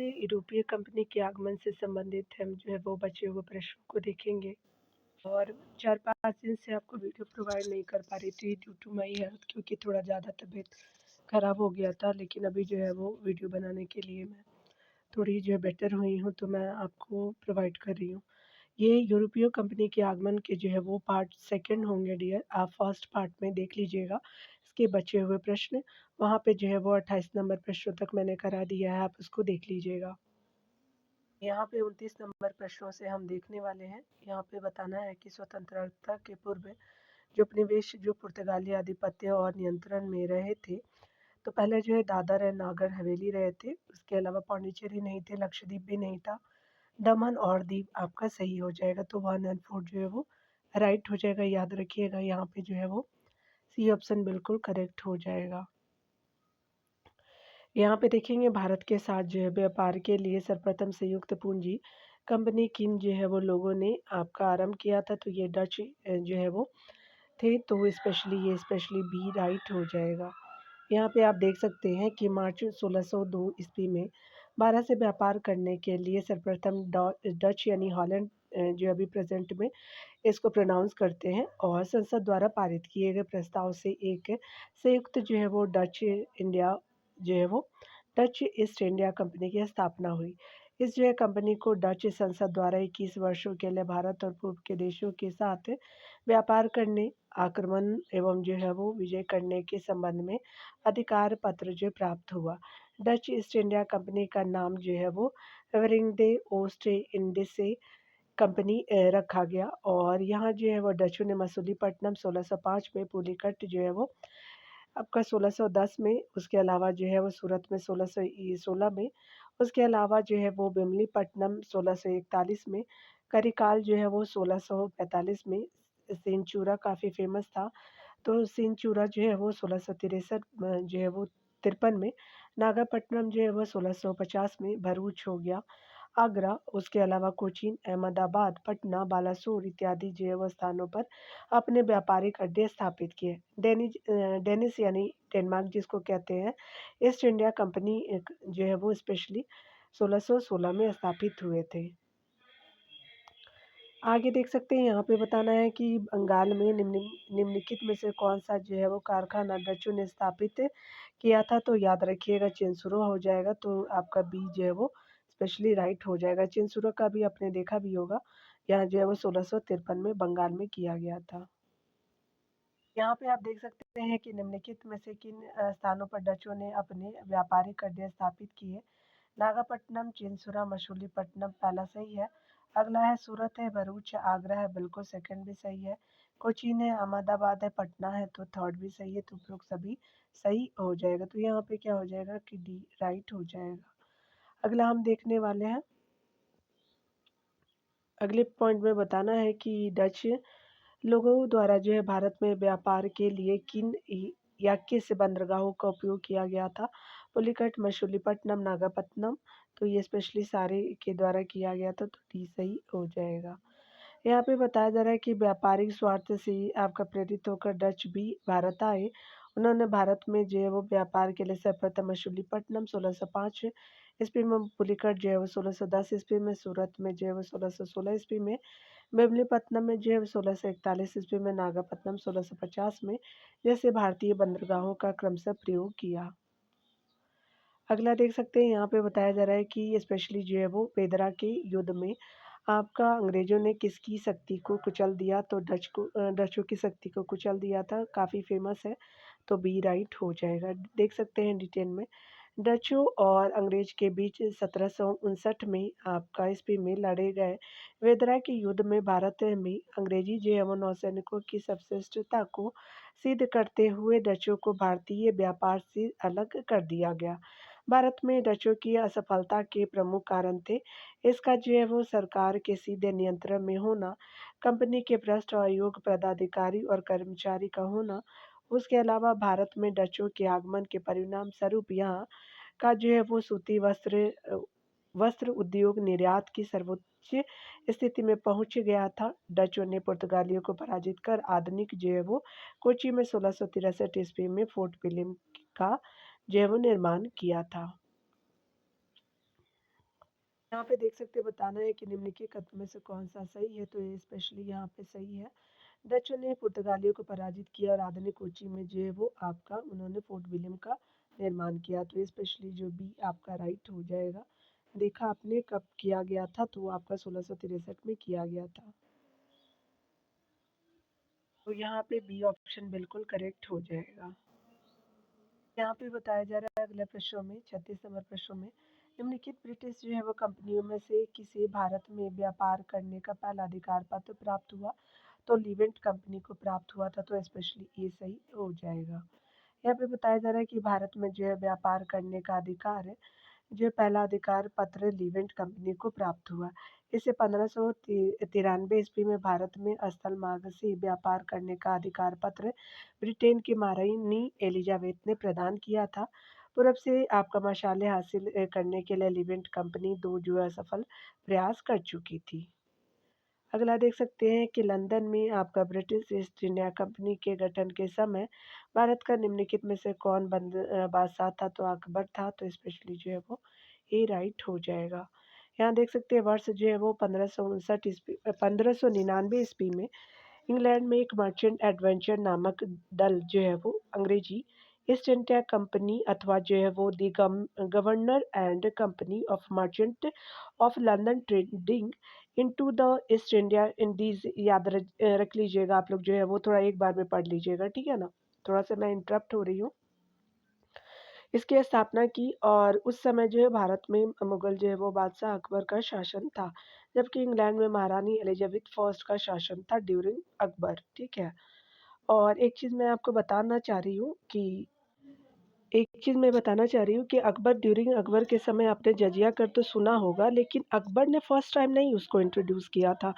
में यूरोपीय कंपनी के आगमन से संबंधित हम जो है वो बचे हुए प्रश्नों को देखेंगे। और 4-5 दिन से आपको वीडियो प्रोवाइड नहीं कर पा रही थी ड्यू टू माई हेल्थ, क्योंकि थोड़ा ज़्यादा तबीयत ख़राब हो गया था। लेकिन अभी जो है वो वीडियो बनाने के लिए मैं थोड़ी जो है बेटर हुई हूँ, तो मैं आपको प्रोवाइड कर रही हूँ। ये यूरोपीय कंपनी के आगमन के जो है वो पार्ट सेकंड होंगे डियर। आप फर्स्ट पार्ट में देख लीजिएगा इसके बचे हुए प्रश्न। वहाँ पे जो है वो 28 नंबर प्रश्नों तक मैंने करा दिया है, आप उसको देख लीजिएगा। यहाँ पे 29 नंबर प्रश्नों से हम देखने वाले हैं। यहाँ पे बताना है कि स्वतंत्रता के पूर्व जो उपनिवेश जो पुर्तगाली आधिपत्य और नियंत्रण में रहे थे, तो पहले जो है दादर एंड नागर हवेली रहे थे। उसके अलावा पौंडीचेरी नहीं थे, लक्षद्वीप भी नहीं था। दमन और दीव आपका सही हो जाएगा, तो 1 एंड 4 जो है वो राइट हो जाएगा। याद रखिएगा यहाँ पे जो है वो सी ऑप्शन बिल्कुल करेक्ट हो जाएगा। यहाँ पे देखेंगे भारत के साथ जो है व्यापार के लिए सर्वप्रथम संयुक्त पूंजी कंपनी किन जो है वो लोगों ने आपका आरंभ किया था, तो ये डच जो है वो थे। तो स्पेशली बी राइट हो जाएगा। यहाँ पे आप देख सकते हैं कि मार्च 1602 ईस्वी में भारत से व्यापार करने के लिए सर्वप्रथम डच यानी हॉलैंड जो अभी प्रेजेंट में इसको प्रोनाउंस करते हैं, और संसद द्वारा पारित किए गए प्रस्ताव से एक संयुक्त जो है वो डच ईस्ट इंडिया कंपनी की स्थापना हुई। इस जो है कंपनी को डच संसद द्वारा 21 वर्षों के लिए भारत और पूर्व के देशों के साथ व्यापार करने, आक्रमण एवं जो है वो विजय करने के संबंध में अधिकार पत्र जो प्राप्त हुआ। डच ईस्ट इंडिया कंपनी का नाम जो है वो वेरिंगडे ओस्ट इंडिसे कंपनी रखा गया। और यहाँ जो है वो डचों ने मसूलीपट्टनम 1605 में, पुलिकट जो है वो आपका 1610 में, उसके अलावा जो है वो सूरत में 1616 में, उसके अलावा जो है वो बिमलीपट्टनम 1641 में, करिकाल जो है वो 1645 में, सेंचूरा काफ़ी फेमस था, तो सेंचूरा जो है वो 1663 जो है वो 53 में, नागरपट्टनम जो है वो 1650 में, भरूच हो गया, आगरा, उसके अलावा कोचीन, अहमदाबाद, पटना, बालासोर इत्यादि जो है वो स्थानों पर अपने व्यापारिक अड्डे स्थापित किए। डेनिस यानी डेनमार्क जिसको कहते हैं, ईस्ट इंडिया कंपनी एक जो है वो स्पेशली 1616 में स्थापित हुए थे। आगे देख सकते हैं यहाँ पे बताना है कि बंगाल में निम्नलिखित में से कौन सा जो है वो कारखाना डचों ने स्थापित किया था, तो याद रखिएगा चिंसुरो हो जाएगा, तो आपका बी जो है वो स्पेशली राइट हो जाएगा। चिंसुरो का भी आपने देखा भी होगा, यहाँ जो है वो 1653 में बंगाल में किया गया था। यहाँ पे आप देख सकते हैं कि निम्नलिखित में से किन स्थानों पर डचों ने अपने व्यापारिक अड्डे स्थापित किए। नागरपट्टनम, चिंसुरा, मछलीपट्टनम पहला सही है। अगला है सूरत है, भरूच है, आगरा है, बिल्कुल सेकंड भी सही है। कोचीन है, अहमदाबाद है, पटना है, तो थर्ड भी सही है। तो लोग सभी सही हो जाएगा, तो यहाँ पे क्या हो जाएगा कि डी राइट हो जाएगा। अगला हम देखने वाले हैं, अगले पॉइंट में बताना है कि डच लोगों द्वारा जो है भारत में व्यापार के लिए किन या किस बंदरगाहों का उपयोग किया गया था। पुलिकट, मछलीपट्टनम, नागरपट्टनम, तो ये स्पेशली सारे के द्वारा किया गया था, तो डी सही हो जाएगा। यहाँ पे बताया जा रहा है कि व्यापारिक स्वार्थ से आपका प्रेरित होकर डच भी भारत आए। उन्होंने भारत में जो है वो व्यापार के लिए सर्वप्रथम मछलीपट्टनम 1605 ईस्वी में, पुलिकट जो है वो 1610 ईस्वी में, सूरत में जो है वो 1616 ईस्वी में, मेमलीपट्टनम में जो है 1641 ईस्वी में, नागरपट्टनम 1650 में जैसे भारतीय बंदरगाहों का क्रमशः प्रयोग किया। अगला देख सकते हैं, यहाँ पे बताया जा रहा है कि स्पेशली जो है वो पेदरा के युद्ध में आपका अंग्रेजों ने किसकी शक्ति को कुचल दिया, तो डचों की शक्ति को कुचल दिया था, काफ़ी फेमस है, तो बी राइट हो जाएगा। देख सकते हैं डिटेल में, डचों और अंग्रेज के बीच 1759 में आपका ईस्वी में लड़े गए वेदरा के युद्ध में भारत में अंग्रेजी जो है वो नौसैनिकों की सर्वश्रेष्ठता को सिद्ध करते हुए डचों को भारतीय व्यापार से अलग कर दिया गया। भारत में डचों की असफलता के प्रमुख कारण थे इसका जो है वो सरकार के सीधे नियंत्रण में होना, कंपनी के भ्रष्ट और अयोग्य पदाधिकारी और कर्मचारी का होना, उसके अलावा भारत में डचों के आगमन के परिणाम स्वरूप यहाँ का जो है वो सूती वस्त्र उद्योग निर्यात की सर्वोच्च स्थिति में पहुंच गया था। डचों ने पुर्तगालियों को पराजित कर आधुनिक जो है वो कोची में 1663 ईस्वी में फोर्ट विलियम का जो है वो निर्माण किया था। यहाँ पे देख सकते हैं बताना है कि निम्नलिखित कथनों में से कौन-सा सही है, तो ये स्पेशली यहाँ पे सही है। डच ने पुर्तगालियों को पराजित किया और आधुनिक कोच्चि में जो है वो आपका उन्होंने फोर्ट विलियम का निर्माण किया, तो ये स्पेशली जो बी आपका राइट हो जाएगा। देखा आपने कब किया गया था, तो वो आपका 1663 में किया गया था। तो यहाँ पे बी ऑप्शन बिल्कुल करेक्ट हो जाएगा। यहाँ पे बताया जा रहा है अगले प्रश्नों में 36 नंबर प्रश्नों में निम्नलिखित ब्रिटिश जो है वो कंपनियों में से किसे भारत में व्यापार करने का पहला अधिकार पत्र प्राप्त हुआ, तो लिवेंट कंपनी को प्राप्त हुआ था, तो स्पेशली ये सही हो जाएगा। यहाँ पे बताया जा रहा है कि भारत में जो है व्यापार करने का अधिकार है, जो पहला अधिकार पत्र लीवेंट कंपनी को प्राप्त हुआ। इसे 1593 ईस्वी में भारत में स्थल मार्ग से व्यापार करने का अधिकार पत्र ब्रिटेन की महारानी एलिजाबेथ ने प्रदान किया था। पूर्व से आपका मसाले हासिल करने के लिए लीवेंट कंपनी दो जो असफल प्रयास कर चुकी थी। अगला देख सकते हैं कि लंदन में आपका ब्रिटिश ईस्ट इंडिया कंपनी के गठन के समय भारत का निम्नलिखित में से कौन बादशाह था, तो अकबर था, तो स्पेशली जो है वो ए राइट हो जाएगा। यहाँ देख सकते हैं वर्ष जो है वो 1599 ईस्वी में इंग्लैंड में एक मर्चेंट एडवेंचर नामक दल जो है वो अंग्रेजी ईस्ट इंडिया कंपनी अथवा जो है वो the governor and company of merchant of London trading into the East India Indies याद रख लीजिएगा आप लोग जो है वो थोड़ा एक बार में पढ़ लीजिएगा, ठीक है ना। थोड़ा सा मैं इंटरप्ट हो रही हूँ। इसकी स्थापना की और उस समय जो है भारत में मुगल जो है वो बादशाह अकबर का शासन था, जबकि इंग्लैंड में महारानी एलिजाबेथ फर्स्ट का शासन था ड्यूरिंग अकबर, ठीक है। और एक चीज़ मैं आपको बताना चाह रही हूँ कि एक चीज़ मैं बताना चाह रही हूँ कि अकबर ड्यूरिंग अकबर के समय आपने जजिया कर तो सुना होगा, लेकिन अकबर ने फर्स्ट टाइम नहीं उसको इंट्रोड्यूस किया था।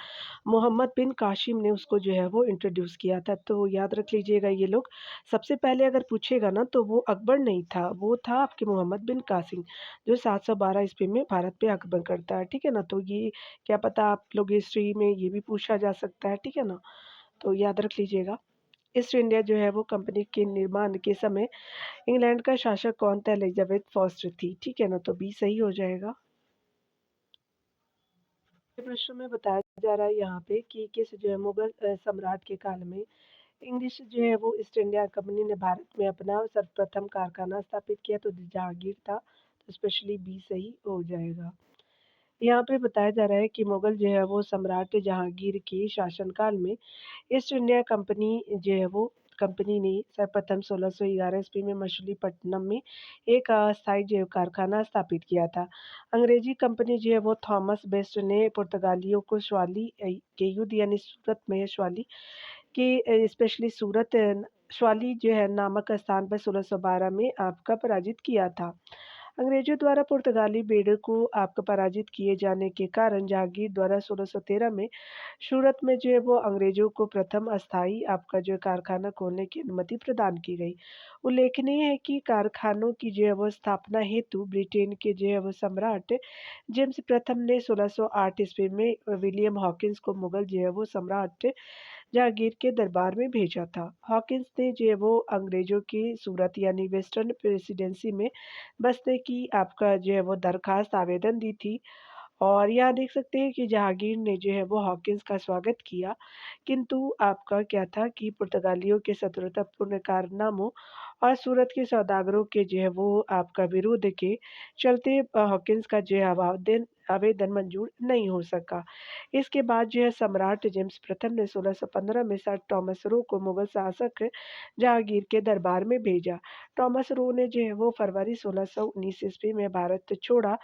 मोहम्मद बिन कासिम ने उसको जो है वो इंट्रोड्यूस किया था, तो याद रख लीजिएगा ये लोग। सबसे पहले अगर पूछेगा ना तो वो अकबर नहीं था, वो था आपके मोहम्मद बिन कासिम, जो 712 ईस्वी में भारत पे आक्रमण करता है, ठीक है ना। तो ये क्या पता आप लोग हिस्ट्री में ये भी पूछा जा सकता है, ठीक है ना। तो याद रख लीजिएगा। ईस्ट इंडिया जो है वो कंपनी के निर्माण के समय इंग्लैंड का शासक कौन था? एलिजाबेथ फर्स्ट थी, ठीक है ना, तो बी सही हो जाएगा। प्रश्न में बताया जा रहा है यहाँ पे कि किस जो है मुगल सम्राट के काल में इंग्लिश जो है वो ईस्ट इंडिया कंपनी ने भारत में अपना सर्वप्रथम कारखाना स्थापित किया, तो जहांगीर था, तो स्पेशली बी सही हो जाएगा। यहाँ पे बताया जा रहा है कि मुगल जो है वो सम्राट जहांगीर के शासनकाल में ईस्ट इंडिया कंपनी जो है वो कंपनी ने सर्वप्रथम 1611 ईस्वी में मछलीपट्टनम में एक अस्थायी जैव कारखाना स्थापित किया था। अंग्रेजी कंपनी जो है वो थॉमस बेस्ट ने पुर्तगालियों को स्वाली के युद्ध यानी सूरत में स्वाली के स्पेशली सूरत स्वाली जो है नामक स्थान पर 1612 में आपका पराजित किया था। अंग्रेजों द्वारा पुर्तगाली बेड़े को आपका पराजित किए जाने के कारण जहांगीर द्वारा 1613 में सूरत में जो है वो अंग्रेजों को प्रथम अस्थायी आपका जो है कारखाना खोलने की अनुमति प्रदान की गई। उल्लेखनीय है कि कारखानों की जो है वो स्थापना हेतु ब्रिटेन के जो है वो सम्राट जेम्स प्रथम ने 1608 ईस्वी में विलियम हॉकिंस को मुगल जो है वो सम्राट जहांगीर के दरबार में भेजा था। हॉकिंस ने जो है वो अंग्रेजों की सूरत यानी वेस्टर्न प्रेसिडेंसी में बसने की आपका जो है वो दरखास्त आवेदन दी थी। और यहाँ देख सकते हैं कि जहांगीर ने जो है वो हॉकिंस का स्वागत किया, किंतु आपका क्या था कि पुर्तगालियों के शत्रुतापूर्ण कारनामों और सूरत के सौदागरों के जो है वो आपका विरोध के चलते हॉकिंस का जो है आवेदन आवेदन मंजूर नहीं हो सका। इसके बाद जो है सम्राट जेम्स प्रथम ने 1615 में सर टॉमस रो को मुगल शासक जहांगीर के दरबार में भेजा। टॉमस रो ने जो है वो फरवरी 1619 ईस्वी में भारत छोड़ा,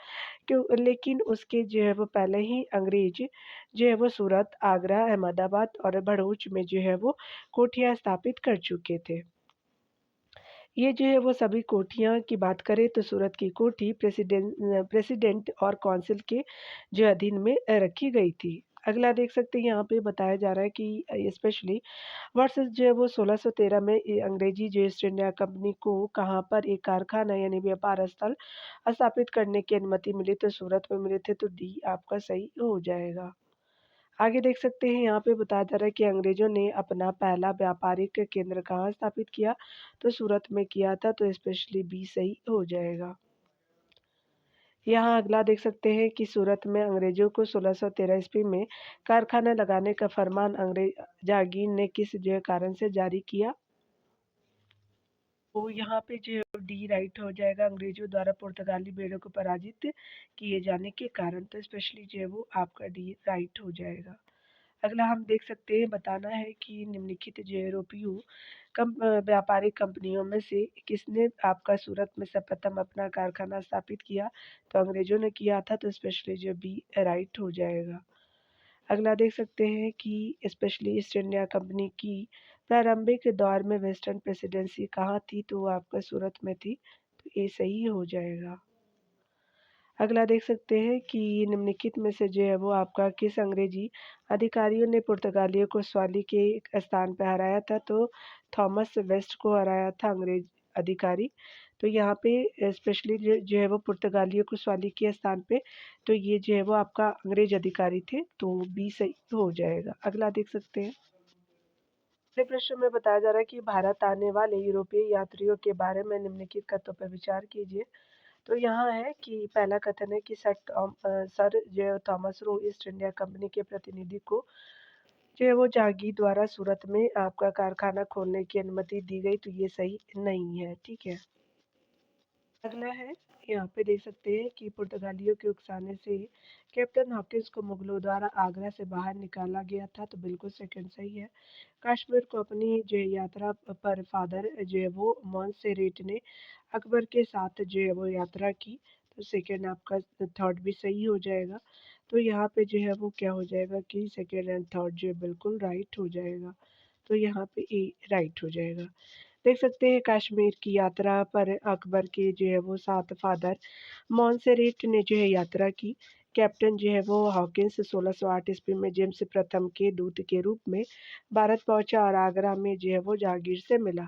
क्यों लेकिन उसके जो है वो पहले ही अंग्रेज जो है वो सूरत, आगरा, अहमदाबाद और भरूच में जो है वो कोठियाँ स्थापित कर चुके थे। ये जो है वो सभी कोठियाँ की बात करें तो सूरत की कोठी प्रेसिडेंट और काउंसिल के जो अधीन में रखी गई थी। अगला देख सकते हैं यहाँ पे बताया जा रहा है कि स्पेशली वर्सेस जो है वो 1613 में ये अंग्रेजी जो ईस्ट इंडिया कंपनी को कहाँ पर एक कारखाना यानी व्यापार स्थल स्थापित करने की अनुमति मिली, तो सूरत में मिले थे, तो डी आपका सही हो जाएगा। आगे देख सकते हैं यहाँ पे बताया जा रहा है कि अंग्रेजों ने अपना पहला व्यापारिक केंद्र कहाँ स्थापित किया, तो सूरत में किया था, तो स्पेशली बी सही हो जाएगा। यहाँ अगला देख सकते हैं कि सूरत में अंग्रेज़ों को 1613 ईस्वी में कारखाना लगाने का फरमान जहांगीर ने किस जो है कारण से जारी किया? तो यहाँ पे जो डी राइट हो जाएगा, अंग्रेज़ों द्वारा पुर्तगाली भेड़ों को पराजित किए जाने के कारण, तो स्पेशली जो है वो आपका डी राइट हो जाएगा। अगला हम देख सकते हैं, बताना है कि निम्नलिखित जो यूरोपीय व्यापारिक कंपनियों में से किसने आपका सूरत में सर्वप्रथम अपना कारखाना स्थापित किया? तो अंग्रेज़ों ने किया था, तो स्पेशली जो बी राइट हो जाएगा। अगला देख सकते हैं कि स्पेशली ईस्ट इंडिया कंपनी की प्रारंभिक दौर में वेस्टर्न प्रेसिडेंसी कहाँ थी? तो वो आपका सूरत में थी, तो ये सही हो जाएगा। अगला देख सकते हैं कि निम्नलिखित में से जो है वो आपका किस अंग्रेजी अधिकारियों ने पुर्तगालियों को स्वाली के एक स्थान पे हराया था? तो थॉमस वेस्ट को हराया था अंग्रेज अधिकारी। तो यहाँ पे स्पेशली जो है वो पुर्तगालियों को स्वाली के स्थान पे, तो ये जो है वो आपका अंग्रेज अधिकारी थे, तो बी सही हो जाएगा। अगला देख सकते हैं। अगले प्रश्न में बताया जा रहा है कि भारत आने वाले यूरोपीय यात्रियों के बारे में निम्नलिखित कथनों पर विचार कीजिए। तो यहाँ है कि पहला कथन है कि सर जो Thomas Roe east India company के प्रतिनिधि को जो है वो जहांगीर द्वारा सूरत में आपका कारखाना खोलने की अनुमति दी गई, तो ये सही नहीं है, ठीक है। अगला है, यहाँ पे देख सकते हैं कि पुर्तगालियों के उकसाने से कैप्टन हॉकिंस को मुगलों द्वारा आगरा से बाहर निकाला गया था, तो बिल्कुल सेकंड सही है। कश्मीर को अपनी जो यात्रा पर फादर जो है वो मोंसेरेट ने अकबर के साथ जो है वो यात्रा की, तो सेकंड आपका थर्ड भी सही हो जाएगा। तो यहाँ पे जो है वो क्या हो जाएगा कि सेकंड एंड थर्ड जो है बिल्कुल राइट हो जाएगा, तो यहाँ पे ए राइट हो जाएगा। देख सकते हैं कश्मीर की यात्रा पर अकबर के जो है वो सात फादर मॉन्सेरेट ने जो है यात्रा की। कैप्टन जो है वो हॉकिंस 1608 ईस्वी में जेम्स प्रथम के दूत के रूप में भारत पहुंचा और आगरा में जो है वो जहांगीर से मिला।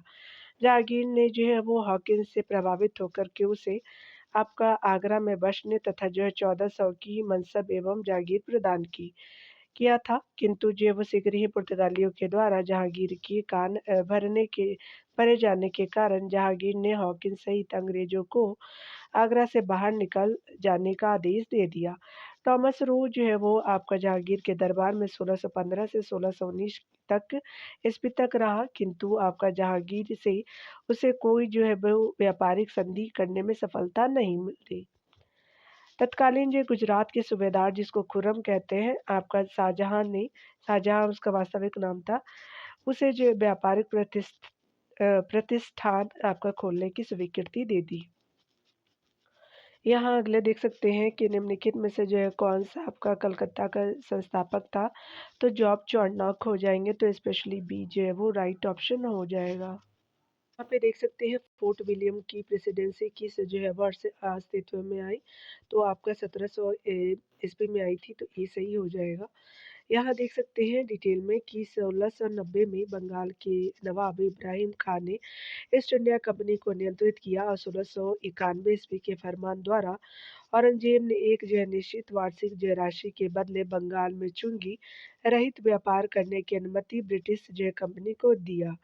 जहांगीर ने जो है वो हॉकिंस से प्रभावित होकर के उसे आपका आगरा में बसने तथा जो है 1400 की मनसब एवं जागीर प्रदान की किया था, किंतु जो है वो शीघ्र ही पुर्तगालियों के द्वारा जहांगीर की भरे जाने के कारण जहांगीर ने हॉकिंस सहित अंग्रेजों को आगरा से बाहर निकल जाने का आदेश दे दिया। थॉमस रो जो है वो आपका जहांगीर के दरबार में 1615 से 1619 तक ईस्वी तक रहा, किंतु आपका जहांगीर से उसे कोई जो है वो व्यापारिक संधि करने में सफलता नहीं मिली। तत्कालीन जो गुजरात के सूबेदार जिसको खुर्रम कहते हैं, आपका शाहजहाँ उसका वास्तविक नाम था, उसे जो व्यापारिक प्रतिष्ठान आपका खोलने की स्वीकृति दे दी। यहाँ अगले देख सकते हैं कि निम्नलिखित में से जो है कौन-सा आपका कलकत्ता का संस्थापक था? तो जॉब चार्नॉक हो जाएँगे, तो स्पेशली बी जो है वो राइट ऑप्शन हो जाएगा। यहाँ पे देख सकते हैं फोर्ट विलियम की प्रेसिडेंसी किस जो है वर्ष अस्तित्व में आई? तो आपका 1700 ईस्वी में आई थी, तो ये सही हो जाएगा। यहाँ देख सकते हैं डिटेल में कि 1690 में बंगाल के नवाब इब्राहिम खान ने ईस्ट इंडिया कंपनी को नियंत्रित किया और 1691 ईस्वी के फरमान द्वारा औरंगजेब ने एक जो है निश्चित वार्षिक जो है राशि के बदले बंगाल में चुंगी रहित व्यापार करने की अनुमति ब्रिटिश जो है कंपनी को दिया।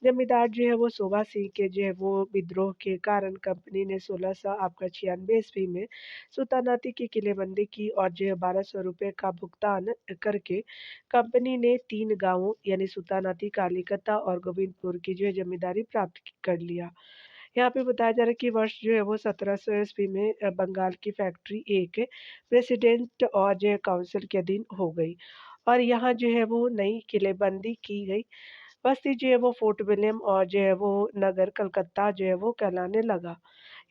जमींदार जो है वो सोभा सिंह के जो है वो विद्रोह के कारण कंपनी ने 1600 आपका 96 ईस्वी में सुल्तानाती की किलेबंदी की और जो है 1200 रुपये का भुगतान करके कंपनी ने 3 गांवों यानी सुल्तानाती, कालीकता और गोविंदपुर की जो है जमींदारी प्राप्त कर लिया। यहाँ पे बताया जा रहा है कि वर्ष जो है वो 1700 ईस्वी में बंगाल की फैक्ट्री एक प्रेसिडेंट और जो है काउंसिल के अधीन हो गई और यहाँ जो है वो नई किलेबंदी की गई। बस्ती जो है वो फोर्ट विलियम और जो है वो नगर कलकत्ता जो है वो कहलाने लगा।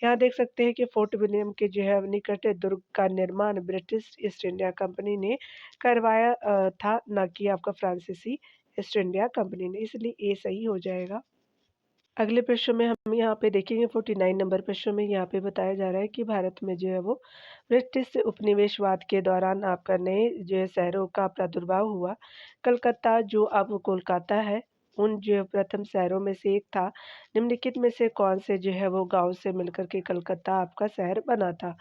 यहाँ देख सकते हैं कि फोर्ट विलियम के जो है निकट दुर्ग का निर्माण ब्रिटिश ईस्ट इंडिया कंपनी ने करवाया था, ना कि आपका फ्रांसीसी ईस्ट इंडिया कंपनी ने, इसलिए ये सही हो जाएगा। अगले प्रश्न में हम यहाँ पे देखेंगे 49 नंबर प्रश्न में यहाँ पे बताया जा रहा है कि भारत में जो है वो ब्रिटिश उपनिवेशवाद के दौरान आपका नए जो है शहरों का प्रादुर्भाव हुआ। कलकत्ता जो अब कोलकाता है, उन जो है प्रथम शहरों में से एक था। निम्नलिखित में से कौन से जो है वो गांव से मिलकर के कलकत्ता आपका शहर बना था?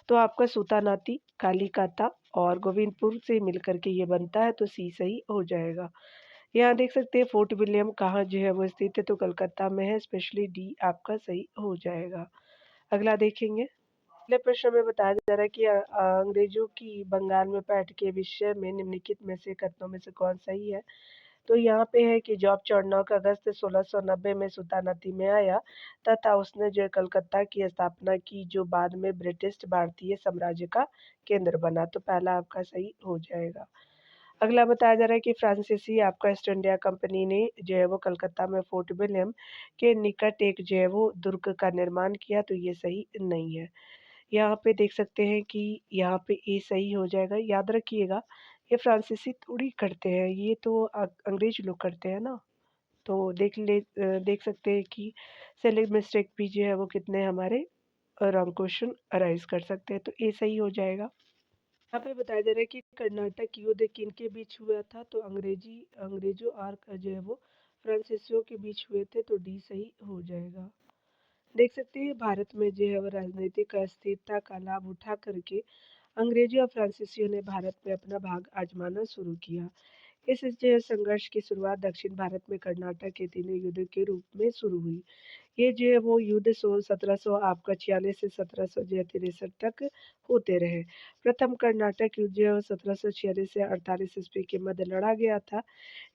तो आपका सूतानाती, कालीकाता और गोविंदपुर से मिलकर के ये बनता है, तो सी सही हो जाएगा। यहाँ देख सकते हैं फोर्ट विलियम कहाँ जो है वो स्थित है, तो कलकत्ता में है, स्पेशली डी आपका सही हो जाएगा। अगला देखेंगे। अगले प्रश्न में बताया जा रहा है कि अंग्रेजों की बंगाल में पैठ के विषय में निम्नलिखित में से कथनों में से कौन सही है? तो यहाँ पे है कि जॉर्ज चौडनॉक अगस्त 1690 में सुल्तानती में आया तथा उसने जो है कलकत्ता की स्थापना की जो बाद में ब्रिटिश भारतीय साम्राज्य का केंद्र बना। तो पहला आपका सही हो जाएगा। अगला बताया जा रहा है कि फ्रांसीसी आपका ईस्ट इंडिया कंपनी ने जो है वो कलकत्ता में फोर्ट विलियम के निकट एक जो है वो दुर्ग का निर्माण किया। तो ये सही नहीं है। यहाँ पे देख सकते हैं कि यहाँ पे ए सही हो जाएगा। याद रखिएगा ये फ्रांसीसी थोड़ी करते हैं, ये तो अंग्रेज लोग करते हैं ना। तो देख सकते हैं कि स्पेलिंग मिस्टेक भी जो है वो कितने हमारे रॉन्ग क्वेश्चन अराइज कर सकते हैं। तो ए सही हो जाएगा। यहाँ पे बताया जा रहा है कि कर्नाटक युद्ध किनके बीच हुआ था? तो अंग्रेजों और जो है वो फ्रांसीसियों के बीच हुए थे। तो डी सही हो जाएगा। देख सकते हैं भारत में जो है वो राजनीतिक अस्थिरता का लाभ उठा करके अंग्रेजों और फ्रांसीसियों ने भारत में अपना भाग आजमाना शुरू किया। इस जो है संघर्ष की शुरुआत दक्षिण भारत में कर्नाटक के तीनों युद्ध के रूप में शुरू हुई। ये जो है वो युद्ध 1700 आपका 46 से 1700 जो है 63 तक होते रहे। प्रथम कर्नाटक युद्ध जो है 1746 से 48 ईस्वी के मध्य लड़ा गया था।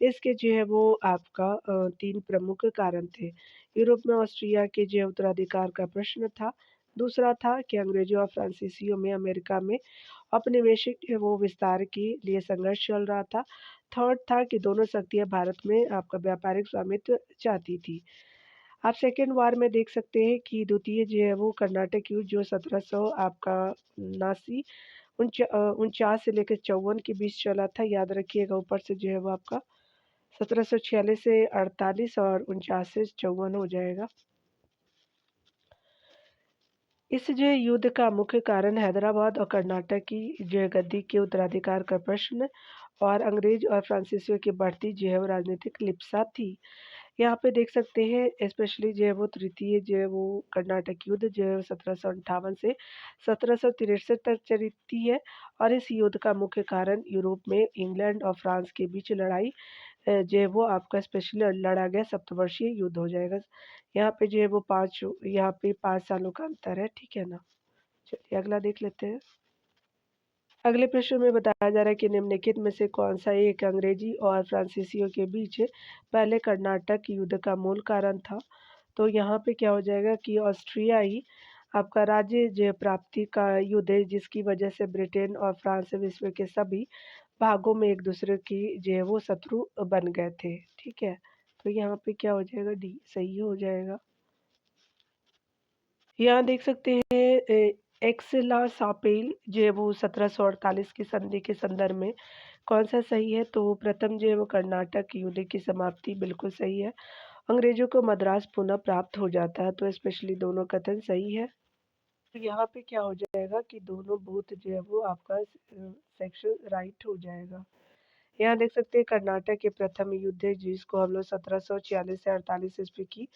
इसके जो है वो आपका 3 प्रमुख कारण थे। यूरोप में ऑस्ट्रिया के जो है उत्तराधिकार का प्रश्न था। दूसरा था कि अंग्रेजों और फ्रांसीसियों में अमेरिका में औपनिवेशिक जो है वो विस्तार के लिए संघर्ष चल रहा था। थर्ड था कि दोनों शक्तियाँ भारत में आपका व्यापारिक स्वामित्व चाहती थी। आप सेकेंड वार में देख सकते हैं कि द्वितीय जो है वो कर्नाटक युद्ध जो 1700 आपका 49 से लेकर 54 के बीच चला था। याद रखिएगा ऊपर से जो है वो आपका 1746 से 48 और 49 से 54 हो जाएगा। इस जो है युद्ध का मुख्य कारण हैदराबाद और कर्नाटक की जो है गद्दी के उत्तराधिकार का प्रश्न और अंग्रेज और फ्रांसीसियों की बढ़ती जो है वो राजनीतिक लिप्सा थी। यहाँ पे देख सकते हैं स्पेशली जो है वो तृतीय जो है वो कर्नाटक युद्ध जो है 1758 से 1763 तक चलती है और इस युद्ध का मुख्य कारण यूरोप में इंग्लैंड और फ्रांस के बीच लड़ाई जो है वो आपका स्पेशली लड़ा गया सप्तवर्षीय युद्ध हो जाएगा। यहाँ पे जो है वो 5 सालों का अंतर है, ठीक है ना? चलिए अगला देख लेते हैं। अगले प्रश्न में बताया जा रहा है कि निम्नलिखित में से कौन सा एक अंग्रेजी और फ्रांसीसियों के बीच पहले कर्नाटक युद्ध का मूल कारण था? तो यहाँ पे क्या हो जाएगा कि ऑस्ट्रियाई आपका राज्य जो है प्राप्ति का युद्ध है जिसकी वजह से ब्रिटेन और फ्रांस विश्व के सभी भागों में एक दूसरे की जो है वो शत्रु बन गए थे, ठीक है? तो यहाँ पे क्या हो जाएगा डी सही हो जाएगा। यहाँ देख सकते हैं एक्सला सापेल जो है वो 1748 की संधि के संदर्भ में कौन सा सही है? तो प्रथम जो है वो कर्नाटक युद्ध की समाप्ति बिल्कुल सही है। अंग्रेजों को मद्रास पुनः प्राप्त हो जाता है। तो स्पेशली दोनों कथन सही है। तो यहाँ पे क्या हो जाएगा कि दोनों बूथ जो है वो आपका सेक्शन राइट हो जाएगा। यहाँ देख सकते हैं कर्नाटक के प्रथम युद्ध है जिसको हम लोग 1746 से 48 ईस्वी की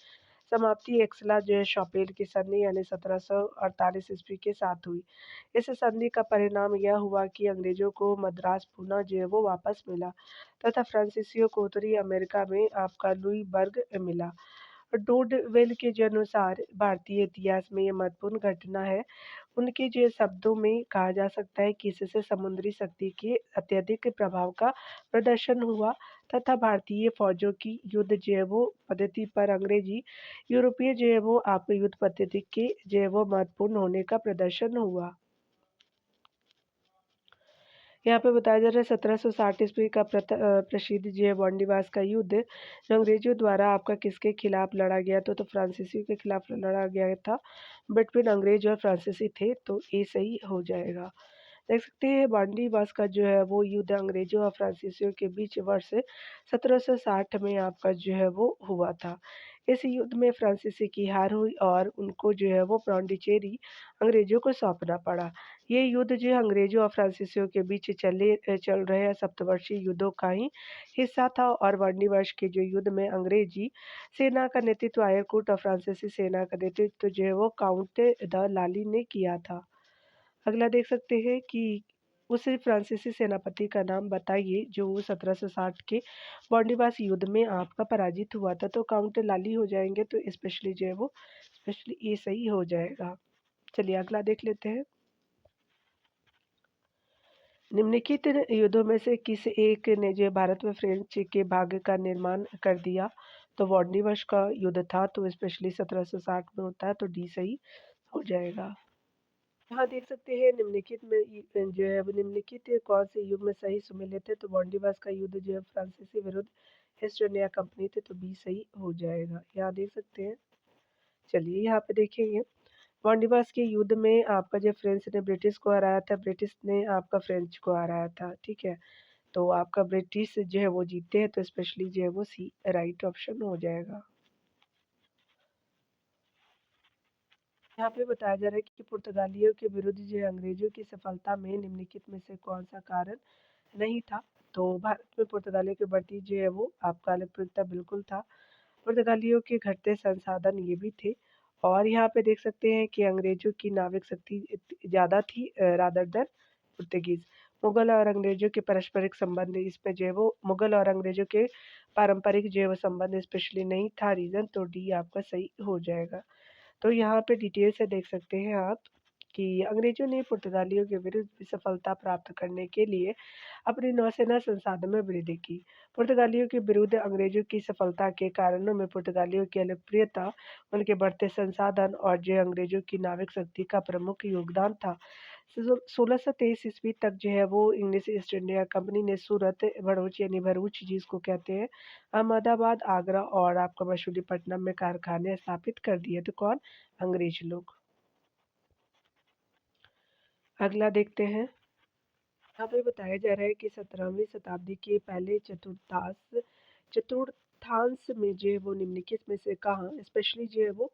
समाप्ति एक्सला जो है शॉपेल की संधि यानी 1748 ईस्वी के साथ हुई। इस संधि का परिणाम यह हुआ कि अंग्रेजों को मद्रास पुनः जो है वो वापस मिला तथा फ्रांसीसियों को उत्तरी अमेरिका में आपका लुईबर्ग मिला। डोडवेल के जो अनुसार भारतीय इतिहास में ये महत्वपूर्ण घटना है। उनके जो शब्दों में कहा जा सकता है कि इससे समुद्री शक्ति के अत्यधिक प्रभाव का प्रदर्शन हुआ तथा भारतीय फौजों की युद्ध जो है वो पद्धति पर अंग्रेजी यूरोपीय जो है वो आप युद्ध पद्धति के जो है वो महत्वपूर्ण होने का प्रदर्शन हुआ। यहाँ पे बताया जा रहा है 1760 ईस्वी का प्रसिद्ध जो है वांडीवास का युद्ध जो अंग्रेजों द्वारा आपका किसके खिलाफ लड़ा गया तो फ्रांसीसियों के खिलाफ लड़ा गया था। बिटवीन अंग्रेज और फ्रांसीसी थे। तो ये सही हो जाएगा। देख सकते हैं वांडीवास का जो है वो युद्ध अंग्रेजों और फ्रांसीसियों के बीच वर्ष 1760 में आपका जो है वो हुआ था। इस युद्ध में फ्रांसीसी की हार हुई और उनको जो है वो पौंडीचेरी अंग्रेजों को सौंपना पड़ा। ये युद्ध जो है अंग्रेजों और फ्रांसीसियों के बीच चल रहे सप्तवर्षीय युद्धों का ही हिस्सा था और वांडीवास के जो युद्ध में अंग्रेजी सेना का नेतृत्व आयरकूट और फ्रांसीसी सेना का नेतृत्व जो है वो काउंट द लाली ने किया था। अगला देख सकते हैं कि उस फ्रांसीसी सेनापति का नाम बताइए जो 1760 के बॉन्डीबास युद्ध में आपका पराजित हुआ था। तो काउंट लाली हो जाएंगे। तो स्पेशली जो है वो स्पेशली ये सही हो जाएगा। चलिए अगला देख लेते हैं। निम्नलिखित युद्धों में से किस एक ने जो भारत में फ्रेंच के भाग्य का निर्माण कर दिया? तो वार्निवश का युद्ध था, तो स्पेशली 1760 में होता है, तो डी सही हो जाएगा। यहाँ देख सकते हैं निम्नलिखित में जो है वो निम्नलिखित कौन से युग में सही सुमेलित है? तो वार्निवश का युद्ध जो है फ्रांसीसी विरुद्ध ईस्ट इंडिया कंपनी थे, तो बी सही हो जाएगा। यहाँ देख सकते हैं। चलिए यहाँ पे देखेंगे वार्निवश के युद्ध में आपका जो फ्रेंच ने ब्रिटिश को हराया था, ब्रिटिश ने आपका फ्रेंच को हराया था, ठीक है। तो आपका ब्रिटिश जो है वो जीते हैं, तो स्पेशली जो है वो सी राइट ऑप्शन हो जाएगा। यहाँ पे बताया जा रहा है कि पुर्तगालियों के विरुद्ध जो है अंग्रेजों की सफलता में निम्नलिखित में से कौन सा कारण नहीं था? तो भारत में पुर्तगालियों की बढ़ती जो है वो आपका लोकप्रियता बिल्कुल था। पुर्तगालियों के घटते संसाधन ये भी थे, और यहाँ पे देख सकते हैं कि अंग्रेजों की नाविक शक्ति ज़्यादा थी रादर देन पुर्तगीज। मुगल और अंग्रेजों के पारस्परिक संबंध इसमें जो है वो मुगल और अंग्रेजों के पारंपरिक जो है वो संबंध स्पेशली नहीं था रीज़न, तो डी आपका सही हो जाएगा। तो यहाँ पे डिटेल से देख सकते हैं आप कि अंग्रेजों ने पुर्तगालियों के विरुद्ध सफलता प्राप्त करने के लिए अपनी नौसेना संसाधन में वृद्धि की। पुर्तगालियों के विरुद्ध अंग्रेजों की सफलता के कारणों में पुर्तगालियों की लोकप्रियता, उनके बढ़ते संसाधन और जो अंग्रेजों की नाविक शक्ति का प्रमुख योगदान था। 1623 ईस्वी तक जो है वो इंग्लिश ईस्ट इंडिया कंपनी ने सूरत, भरूच यानी भरूच जिसको कहते हैं, अहमदाबाद, आगरा और आपका मछलीपट्टनम में कारखाने स्थापित कर दिए। तो कौन? अंग्रेज लोग। अगला देखते हैं। यहाँ पे बताया जा रहा है कि 17वीं शताब्दी के पहले चतुर्थांश में जो है वो निम्नलिखित में से कहाँ स्पेशली जो है वो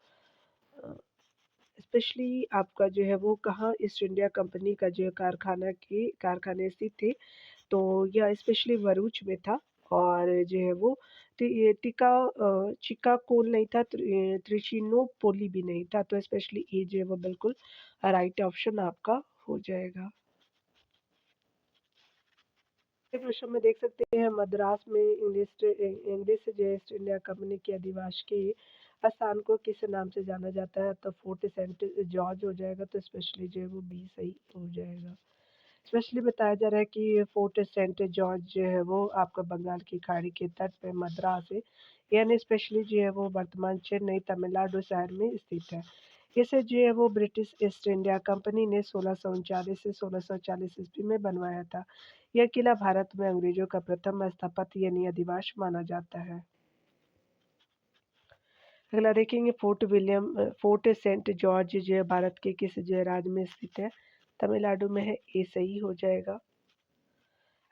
स्पेशली आपका जो है वो कहाँ ईस्ट इंडिया कंपनी का जो है कारखाने स्थित थे? तो यह स्पेशली भरूच में था, और जो है वो चिकाकोल नहीं था, त्रिचिनोपोली भी नहीं था, तो स्पेशली ये जो है वो बिल्कुल राइट ऑप्शन आपका हो जाएगा। प्रश्न में देख सकते हैं मद्रास में इंग्लिश जो ईस्ट इंडिया कंपनी के अधिवास के स्थान को किस नाम से जाना जाता है? तो फोर्ट सेंट जॉर्ज हो जाएगा, तो स्पेशली जो है वो बी सही हो जाएगा। स्पेशली बताया जा रहा है कि फोर्ट सेंट जॉर्ज जो है वो आपका बंगाल की खाड़ी के तट पे मद्रास है, यानी स्पेशली जो है वो वर्तमान चेन्नई तमिलनाडु शहर में स्थित है। इसे जो है वो ब्रिटिश ईस्ट इंडिया कंपनी ने 1639 से 1640 ईस्वी में बनवाया था। यह किला भारत में अंग्रेजों का प्रथम स्थापत्य यानी अधिवास माना जाता है। अगला देखेंगे फोर्ट सेंट जॉर्ज जो है भारत के किस जो है राज्य में स्थित है? तमिलनाडु में है, ये सही हो जाएगा।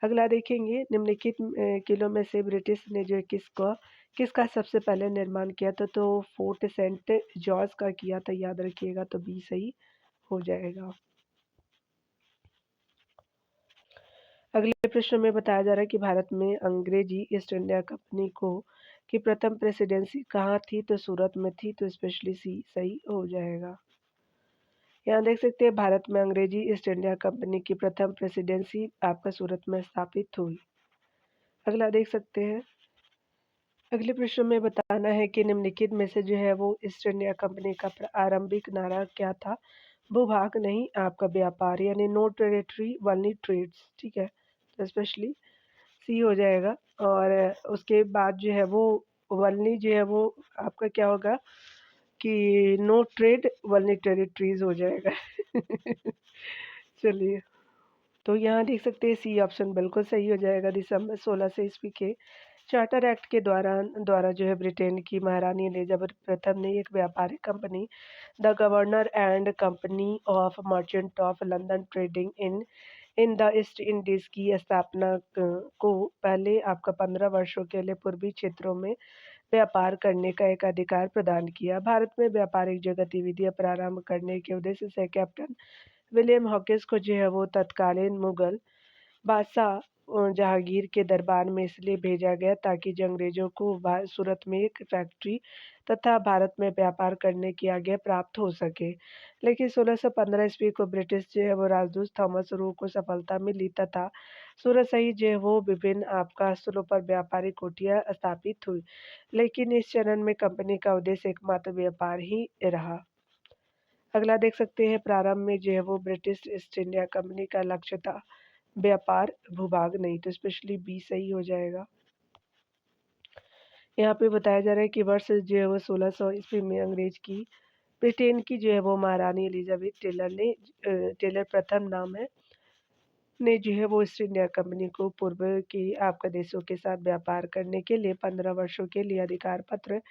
अगला देखेंगे निम्नलिखित किलों में से ब्रिटिश ने जो है किसका सबसे पहले निर्माण किया था? तो फोर्ट सेंट जॉर्ज का किया था, याद रखिएगा, तो बी सही हो जाएगा। अगले प्रश्न में बताया जा रहा है कि भारत में अंग्रेजी ईस्ट इंडिया कंपनी को की प्रथम प्रेसिडेंसी कहाँ थी? तो सूरत में थी, तो स्पेशली सी सही हो जाएगा। यहाँ देख सकते हैं भारत में अंग्रेजी ईस्ट इंडिया कंपनी की प्रथम प्रेसिडेंसी आपका सूरत में स्थापित हुई। अगला देख सकते हैं। अगले प्रश्न में बताना है कि निम्नलिखित में से जो है वो ईस्ट इंडिया कंपनी का आरंभिक नारा क्या था? भूभाग नहीं, आपका व्यापार, यानी नो टेरिटरी ओनली ट्रेड्स, ठीक है, तो स्पेशली सी हो जाएगा। और उसके बाद जो है वो ओनली जो है वो आपका क्या होगा कि नो ट्रेड ओनली टेरिटरीज हो जाएगा। चलिए, तो यहाँ देख सकते हैं सी ऑप्शन बिल्कुल सही हो जाएगा। दिसंबर 16 से ईस्वी के चार्टर एक्ट के द्वारा जो है ब्रिटेन की महारानी एलिजाबेथ प्रथम ने एक व्यापारिक company the governor and company of merchant of London trading in in the east Indies की स्थापना को पहले आपका 15 वर्षों के लिए पूर्वी क्षेत्रों में व्यापार करने का एक अधिकार प्रदान किया। भारत में व्यापारिक जो गतिविधियां प्रारंभ करने के उद्देश्य से कैप्टन विलियम हॉकिंस को जो है वो तत्कालीन मुगल बादशाह जहांगीर के दरबार में इसलिए भेजा गया ताकि जो अंग्रेजों को सूरत में एक फैक्ट्री तथा भारत में व्यापार करने की आज्ञा प्राप्त हो सके। लेकिन 1615 ईस्वी को ब्रिटिश जो है वो राजदूत थॉमस रू को सफलता मिली तथा सूरत सहित जो है वो विभिन्न आपका स्थलों पर व्यापारिक कोठियां स्थापित हुई। लेकिन इस चरण में कंपनी का उद्देश्य एकमात्र व्यापार ही रहा। अगला देख सकते हैं, प्रारंभ में जो है वो ब्रिटिश ईस्ट इंडिया कंपनी का लक्ष्य था व्यापार, भूभाग नहीं, तो स्पेशली बी सही हो जाएगा। यहाँ पे बताया जा रहा है कि वर्ष जो है वो 1600 ईस्वी में अंग्रेज की ब्रिटेन की जो है वो महारानी एलिजाबेथ टेलर प्रथम नाम है, ने जो है वो ईस्ट इंडिया कंपनी को पूर्व के आपका देशों के साथ व्यापार करने के लिए 15 वर्षों के लिए अधिकार पत्र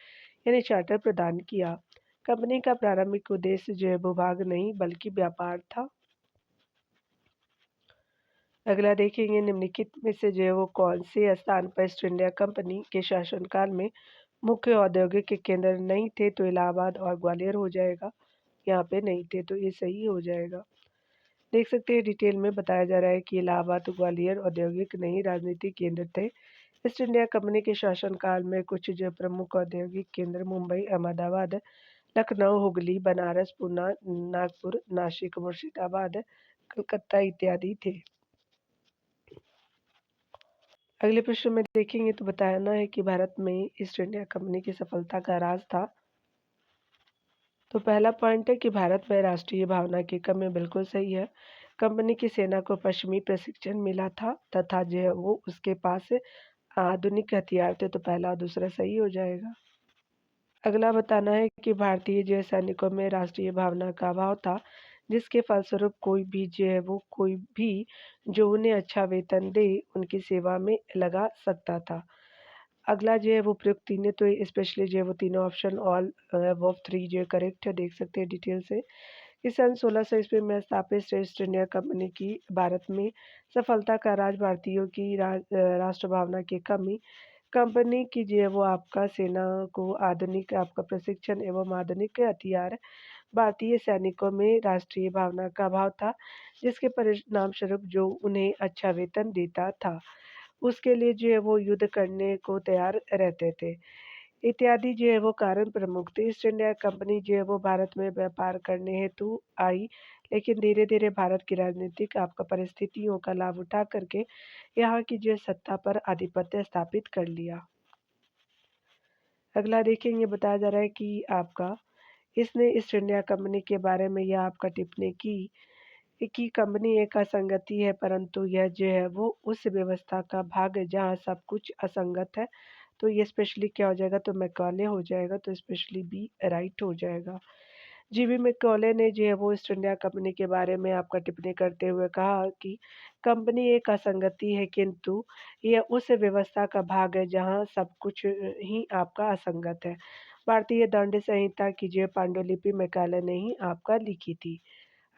यानी चार्टर प्रदान किया। कंपनी का प्रारंभिक उद्देश्य जो है भूभाग नहीं बल्कि व्यापार था। अगला देखेंगे, निम्नलिखित में से जो है वो कौन से स्थान पर ईस्ट इंडिया कंपनी के शासनकाल में मुख्य औद्योगिक केंद्र नहीं थे, तो इलाहाबाद और ग्वालियर हो जाएगा। यहाँ पे नहीं थे तो ये सही हो जाएगा। देख सकते हैं, डिटेल में बताया जा रहा है कि इलाहाबाद ग्वालियर औद्योगिक नहीं राजनीतिक केंद्र थे। ईस्ट इंडिया कंपनी के शासनकाल में कुछ जो प्रमुख औद्योगिक केंद्र मुंबई, अहमदाबाद, लखनऊ, हुगली, बनारस, पूना, नागपुर, नासिक, मुर्शिदाबाद, कलकत्ता इत्यादि थे। अगले प्रश्न में देखेंगे तो बताना है कि भारत में ईस्ट इंडिया कंपनी की सफलता का राज था। तो पहला पॉइंट है कि भारत में राष्ट्रीय भावना की कमी, बिल्कुल सही है। कंपनी की सेना को पश्चिमी प्रशिक्षण मिला था तथा जो है वो उसके पास आधुनिक हथियार थे, तो पहला और दूसरा सही हो जाएगा। अगला बताना है कि भारतीय जो है सैनिकों में राष्ट्रीय भावना का अभाव था, जिसके फलस्वरूप कोई भी जो है वो कोई भी जो उन्हें अच्छा वेतन दे उनकी सेवा में लगा सकता था। अगला जो है वो प्रयुक्त तीनों, तो स्पेशली जो है वो तीनों ऑप्शन ऑल अबव 3 जो है करेक्ट है, देख सकते हैं डिटेल से। कि सन 1600 ईस्वी में स्थापित ईस्ट इंडिया कंपनी की भारत में सफलता का राज भारतीयों की राष्ट्र भावना की कमी, कंपनी की जो है वो आपका सेना को आधुनिक आपका प्रशिक्षण एवं आधुनिक हथियार, भारतीय सैनिकों में राष्ट्रीय भावना का अभाव था, जिसके परिणाम स्वरूप जो उन्हें अच्छा वेतन देता था, उसके लिए जो है वो युद्ध करने को तैयार रहते थे, इत्यादि जो है वो कारण प्रमुख थे। ईस्ट इंडिया कंपनी जो है वो भारत में व्यापार करने हेतु आई, लेकिन धीरे-धीरे भारत की राजनीतिक आपका परिस्थितियों का लाभ उठा करके यहाँ की जो है सत्ता पर आधिपत्य स्थापित कर लिया। अगला देखेंगे, बताया जा रहा है कि आपका इसने ईस्ट इंडिया कंपनी के बारे में यह आपका टिप्पणी की कंपनी एक असंगति है, परंतु यह जो है वो उस व्यवस्था का भाग है जहाँ सब कुछ असंगत है, तो ये स्पेशली क्या हो जाएगा, तो मैकॉले हो जाएगा, तो स्पेशली बी राइट हो जाएगा। जीबी मैकॉले ने जो है वो ईस्ट इंडिया कंपनी के बारे में आपका टिप्पणी करते हुए कहा कि कंपनी एक असंगति है, किंतु यह उस व्यवस्था का भाग है जहाँ सब कुछ ही आपका असंगत है। भारतीय दंड संहिता की जो पांडुलिपि मैकाले ने ही आपका लिखी थी।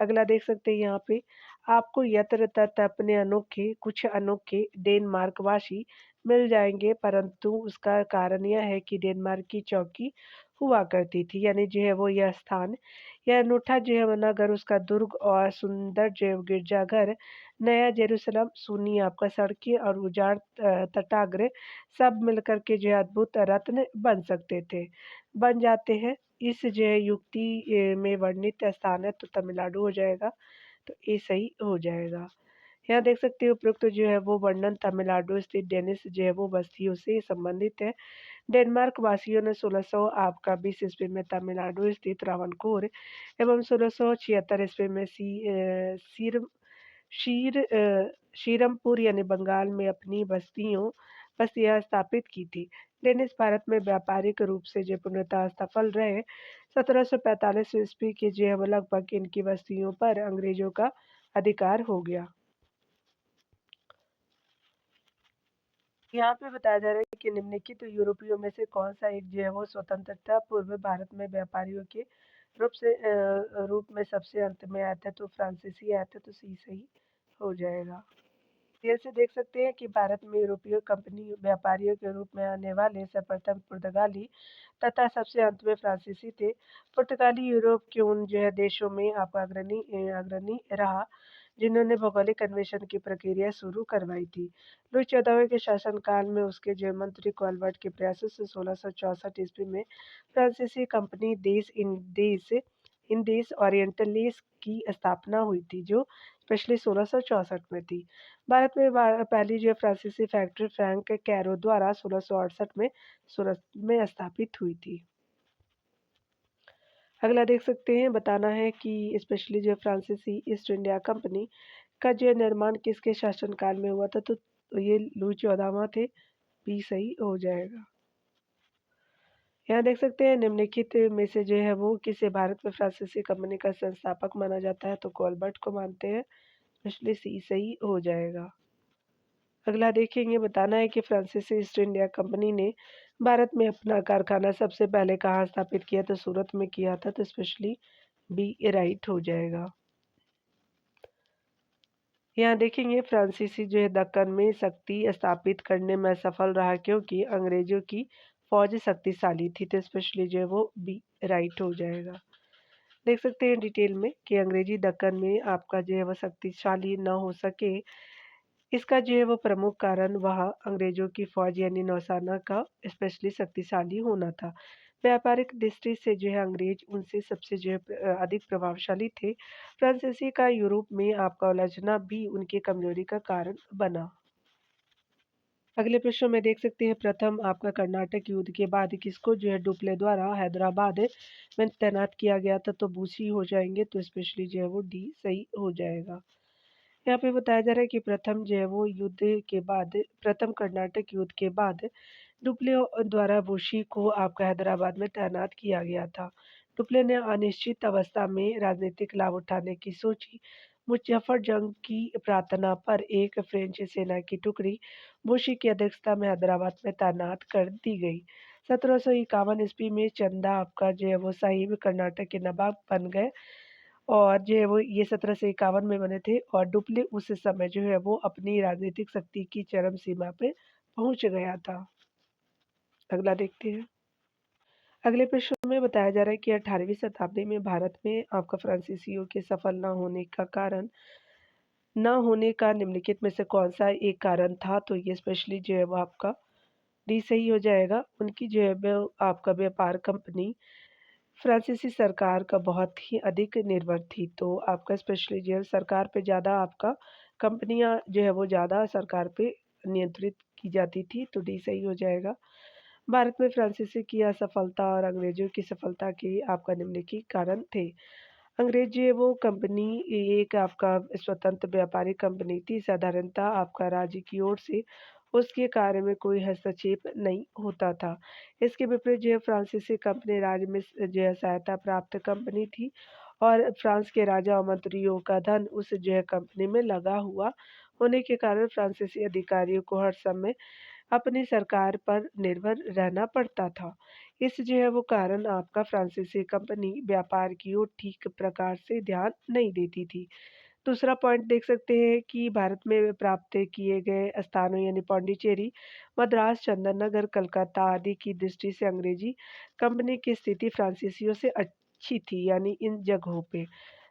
अगला देख सकते हैं, यहाँ पे आपको यत्र तत्र अपने अनोखे कुछ अनोखे डेनमार्कवासी मिल जाएंगे, परंतु उसका कारण यह है कि डेनमार्क की चौकी हुआ करती थी, यानी जो है वो यह स्थान, यह अनूठा जो है वो नगर, उसका दुर्ग और सुंदर जो है वो गिरजाघर, नया जेरूसलम, सुनी आपका सड़कें और उजाड़ तटाग्र सब मिलकर के जो है अद्भुत रत्न बन सकते थे, बन जाते हैं। इस जो है युक्ति में वर्णित स्थान है, तो तमिलनाडु हो जाएगा, तो ये सही हो जाएगा। यहाँ देख सकते हो उपरोक्त जो है वो वर्णन तमिलनाडु स्थित डेनिश जो है वो बस्तियों से संबंधित है। डेनमार्क वासियों ने 1600 आपका 20 ईस्वी में तमिलनाडु स्थित त्रावणकोर एवं 1676 ईस्वी में श्रीरमपुर यानी बंगाल में अपनी बस्तियां स्थापित की थी। डेनिश भारत में व्यापारिक रूप से जो पूर्णतः सफल रहे। 1745 ईस्वी के जो है वो लगभग इनकी बस्तियों पर अंग्रेजों का अधिकार हो गया। यहाँ पे बताया जा रहा है कि निम्नलिखित यूरोपियों में से कौन सा एक जो है वो स्वतंत्रता पूर्व भारत में व्यापारियों के रूप में सबसे अंत में आया था, तो फ्रांसीसी आया था, तो सी सही हो जाएगा। जैसे देख सकते हैं कि भारत में यूरोपीय कंपनी व्यापारियों के रूप में आने वाले सर्वप्रथम पुर्तगाली तथा सबसे अंत में फ्रांसीसी थे। पुर्तगाली यूरोप के उन जो है देशों में आपका अग्रणी रहा, जिन्होंने भौगोलिक अन्वेषण की प्रक्रिया शुरू करवाई थी। लुई 14वें के शासनकाल में उसके जो मंत्री कॉलबर्ट के प्रयासों से 1664 ईस्वी में फ्रांसीसी कंपनी देश ओरिएंटलिस की स्थापना हुई थी, जो स्पेशली 1664 में थी। भारत में पहली जो फ्रांसीसी फैक्ट्री फ्रैंक कैरो द्वारा 1668 में सूरत में स्थापित हुई थी। अगला देख सकते हैं, बताना है कि स्पेशली जो फ्रांसीसी ईस्ट इंडिया कंपनी का जो निर्माण किसके शासनकाल में हुआ था, तो ये लुई 14वां थे, बी सही हो जाएगा। यहाँ देख सकते हैं निम्नलिखित में से जो है वो किसे भारत में फ्रांसीसी कंपनी का संस्थापक माना जाता है, तो कोलबर्ट को मानते हैं, इसलिए सी सही हो जाएगा। अगला देखेंगे, बताना है कि फ्रांसीसी ईस्ट इंडिया कंपनी ने भारत में अपना कारखाना सबसे पहले कहाँ स्थापित किया, तो सूरत में किया था, तो स्पेशली बी राइट हो जाएगा। यहाँ देखेंगे फ्रांसीसी जो है दक्कन में शक्ति स्थापित करने में सफल रहा क्योंकि अंग्रेजों की फौज शक्तिशाली थी, तो स्पेशली जो है वो बी राइट हो जाएगा। देख सकते हैं डिटेल में कि अंग्रेजी दक्कन में आपका जो है वो शक्तिशाली ना हो सके, इसका जो है वो प्रमुख कारण वहाँ अंग्रेजों की फौज यानी नौसेना का स्पेशली शक्तिशाली होना था। व्यापारिक दृष्टि से जो है अंग्रेज उनसे सबसे जो है अधिक प्रभावशाली थे। फ्रांसीसी का यूरोप में आपका उलझना भी उनकी कमजोरी का कारण बना। अगले प्रश्न में देख सकते हैं, प्रथम आपका कर्नाटक युद्ध के बाद किसको जो है डुप्ले द्वारा हैदराबाद में तैनात किया गया था, तो बूसी हो जाएंगे, तो स्पेशली जो है वो डी सही हो जाएगा। यहाँ पे बताया जा रहा है कि प्रथम जो है वो युद्ध के बाद प्रथम कर्नाटक युद्ध के बाद डुप्ले द्वारा बुशी को आपका हैदराबाद में तैनात किया गया था। डुप्ले ने अनिश्चित अवस्था में राजनीतिक लाभ उठाने की सोची। मुजफ्फर जंग की प्रार्थना पर एक फ्रेंच सेना की टुकड़ी बुशी की अध्यक्षता में हैदराबाद में तैनात कर दी गई। 1751 ईस्वी में चंदा आपका जो है वो साहिब कर्नाटक के नवाब बन गए और जो है वो ये 1751 में बने थे और डुप्ले उस समय जो है वो अपनी राजनीतिक शक्ति की चरम सीमा पे पहुंच गया था। अगला देखते हैं। अगले प्रश्न में बताया जा रहा है कि 18वीं शताब्दी में भारत में आपका फ्रांसीसियों के सफल न होने का निम्नलिखित में से कौन सा एक कारण था, तो ये स्पेशली जो है वो आपका डी सही हो जाएगा। उनकी जो है वो आपका व्यापार कंपनी फ्रांसीसी सरकार का बहुत ही अधिक निर्भर थी, तो आपका स्पेशली जो है सरकार पे ज़्यादा आपका कंपनियां जो है वो ज़्यादा सरकार पे नियंत्रित की जाती थी, तो डी सही हो जाएगा। भारत में फ्रांसीसी की असफलता और अंग्रेजों की सफलता के आपका निम्नलिखित कारण थे। अंग्रेज जो है वो कंपनी एक आपका स्वतंत्र व्यापारिक कंपनी थी, साधारणतः आपका राज्य की ओर से उसके कार्य में कोई हस्तक्षेप नहीं होता था। इसके विपरीत जो है फ्रांसीसी कंपनी राज्य में जो है सहायता प्राप्त कंपनी थी और फ्रांस के राजा और मंत्रियों का धन उस जो है कंपनी में लगा हुआ होने के कारण फ्रांसीसी अधिकारियों को हर समय अपनी सरकार पर निर्भर रहना पड़ता था। इस जो है वो कारण आपका फ्रांसीसी कंपनी व्यापार की ओर ठीक प्रकार से ध्यान नहीं देती थी। दूसरा पॉइंट देख सकते हैं कि भारत में प्राप्त किए गए स्थानों यानी पौंडीचेरी, मद्रास, चंदननगर, कलकत्ता आदि की दृष्टि से अंग्रेजी कंपनी की स्थिति फ्रांसीसियों से अच्छी थी यानी इन जगहों पे।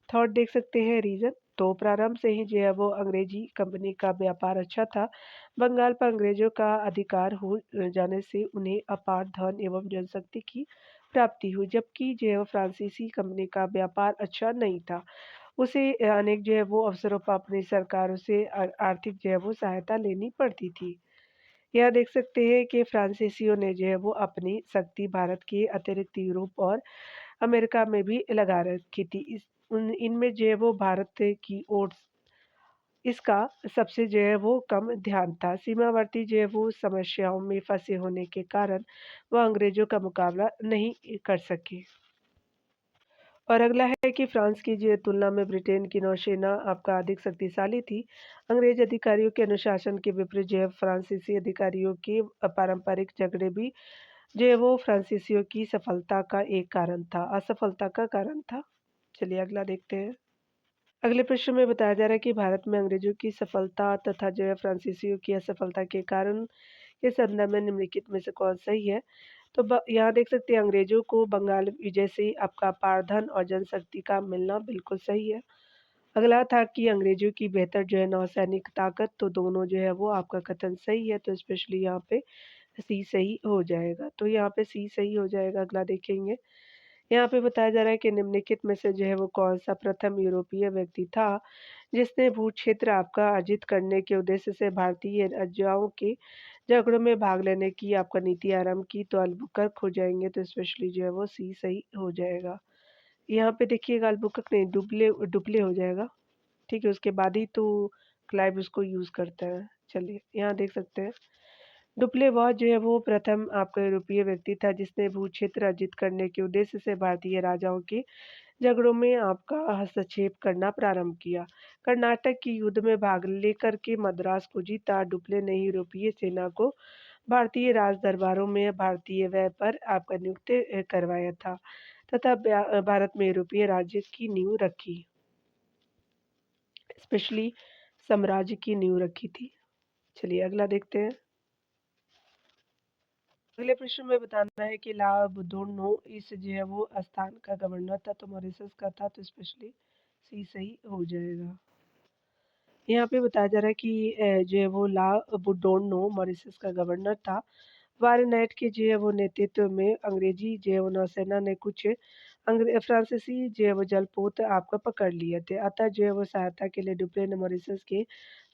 थर्ड देख सकते हैं रीज़न, तो प्रारंभ से ही जो है वो अंग्रेजी कंपनी का व्यापार अच्छा था। बंगाल पर अंग्रेज़ों का अधिकार हो जाने से उन्हें अपार धन एवं जनशक्ति की प्राप्ति हुई, जबकि जो है वो फ्रांसीसी कंपनी का व्यापार अच्छा नहीं था। उसे अनेक जो है वो अवसरों पर अपनी सरकारों से आर्थिक जो है वो सहायता लेनी पड़ती थी। यह देख सकते हैं कि फ्रांसीसियों ने जो है वो अपनी शक्ति भारत के अतिरिक्त यूरोप और अमेरिका में भी लगा रखी थी। इस उन इनमें जो है वो भारत की ओर इसका सबसे जो है वो कम ध्यान था। सीमावर्ती जो है वो समस्याओं में फँसे होने के कारण वह अंग्रेज़ों का मुकाबला नहीं कर सके। और अगला है कि फ्रांस की जो तुलना में ब्रिटेन की नौसेना आपका अधिक शक्तिशाली थी। अंग्रेज अधिकारियों के अनुशासन के विपरीत जो है फ्रांसीसी अधिकारियों के पारंपरिक झगड़े भी जो है वो फ्रांसीसियों की सफलता का एक कारण था असफलता का कारण था। चलिए अगला देखते हैं। अगले प्रश्न में बताया जा रहा है कि भारत में अंग्रेजों की सफलता तथा जो है फ्रांसीसियों की असफलता के कारण के संदर्भ में निम्नलिखित में से कौन सही है? तो यहाँ देख सकते हैं अंग्रेजों को बंगाल विजय से आपका पारधन और जनशक्ति का मिलना बिल्कुल सही है। अगला था कि अंग्रेजों की बेहतर जो है नौसैनिक ताकत, तो दोनों जो है वो आपका कथन सही है, तो स्पेशली यहाँ पे सी सही हो जाएगा। तो यहाँ पे सी सही हो जाएगा। अगला देखेंगे, यहाँ पे बताया जा रहा है कि निम्नलिखित में से जो है वो कौन सा प्रथम यूरोपीय व्यक्ति था जिसने भूक्षेत्र आपका अर्जित करने के उद्देश्य से भारतीय राजाओं के झगड़ों में भाग लेने की आपका नीति आरंभ की, तो अल्बुकर्क हो जाएंगे, तो स्पेशली जो है वो सी सही हो जाएगा। यहाँ पे देखिएगा अल्बुकर्क नहीं, डुप्ले डुप्ले हो जाएगा, ठीक है? उसके बाद ही तो क्लाइव उसको यूज़ करता है। चलिए, यहाँ देख सकते हैं। डुप्ले वह जो है वो प्रथम आपका यूरोपीय व्यक्ति था जिसने भू-क्षेत्र अर्जित करने के उद्देश्य से भारतीय राजाओं के झगड़ों में आपका हस्तक्षेप करना प्रारंभ किया। कर्नाटक के युद्ध में भाग लेकर के मद्रास को जीता। डुप्ले ने यूरोपीय सेना को भारतीय राज दरबारों में भारतीय व्यय पर आपका नियुक्त करवाया था तथा भारत में यूरोपीय राज्य की नींव रखी, स्पेशली साम्राज्य की नींव रखी थी। चलिए अगला देखते हैं। अगले प्रश्न में बताना है कि ला बुद्धोनो इस जो है वो स्थान का गवर्नर था, तो मॉरिशस का था, तो स्पेशली सी सही हो जाएगा। यहाँ पे बताया जा रहा है कि जो है वो ला बुडोनो मॉरिशस का गवर्नर था। वारनेट के जो है वो नेतृत्व में अंग्रेजी जो है वो नौसेना ने कुछ फ्रांसीसी जो है वो जलपोत आपका पकड़ लिए थे। अतः जो है वो सहायता के लिए डुप्ले ने मॉरिशस के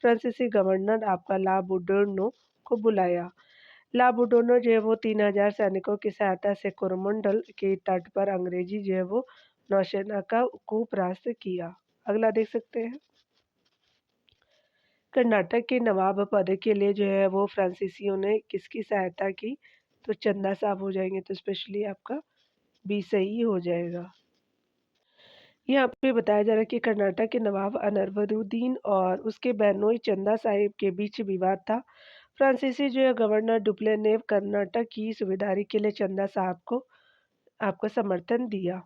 फ्रांसीसी गवर्नर आपका ला बुडोनो को बुलाया। ला बुडोनो जो है वो 3000 सैनिकों की सहायता से कोरोमंडल के तट पर अंग्रेजी जो है वो नौसेना को परास्त किया। अगला देख सकते हैं। कर्नाटक के नवाब पद के लिए जो है वो फ्रांसीसियों ने किसकी सहायता की? तो चंदा साहब हो जाएँगे, तो स्पेशली आपका बी सही हो जाएगा। यहाँ पे बताया जा रहा है कि कर्नाटक के नवाब अनवरुद्दीन और उसके बहनोई चंदा साहिब के बीच विवाद था। फ्रांसीसी जो है गवर्नर डुप्ले ने कर्नाटक की सूबेदारी के लिए चंदा साहब को आपका समर्थन दिया।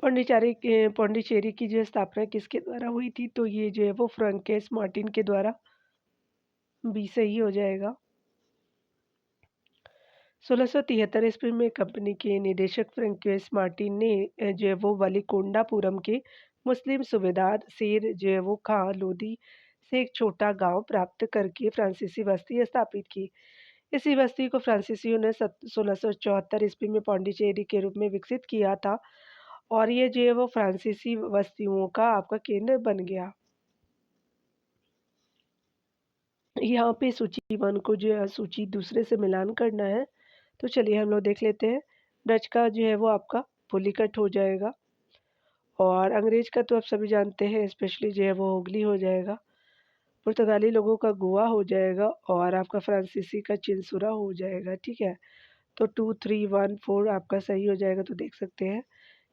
पौंडीचेरी की जो स्थापना किसके द्वारा हुई थी? तो ये जो है वो फ्रांकेस मार्टिन के द्वारा, बी सही हो जाएगा। 1673 ईस्वी में कंपनी के निदेशक फ्रैंकोइस मार्टिन ने जो है वो वलिकोंडापुरम के मुस्लिम सूबेदार शेर जो है वो खां लोधी से एक छोटा गांव प्राप्त करके फ्रांसीसी बस्ती स्थापित की। इसी बस्ती को फ्रांसीसियों ने 1674 ईस्वी में पौंडीचेरी के रूप में विकसित किया था और ये जो है वो फ्रांसीसी बस्तियों का आपका केंद्र बन गया। यहाँ पे सूची 1 को जो है सूची दूसरे से मिलान करना है। तो चलिए हम लोग देख लेते हैं। डच का जो है वो आपका पुलिकट हो जाएगा और अंग्रेज का तो आप सभी जानते हैं, स्पेशली जो है वो होगली हो जाएगा। पुर्तगाली लोगों का गोवा हो जाएगा और आपका फ्रांसीसी का चिंसुरा हो जाएगा, ठीक है? तो 2, 3, 1, 4 आपका सही हो जाएगा, तो देख सकते हैं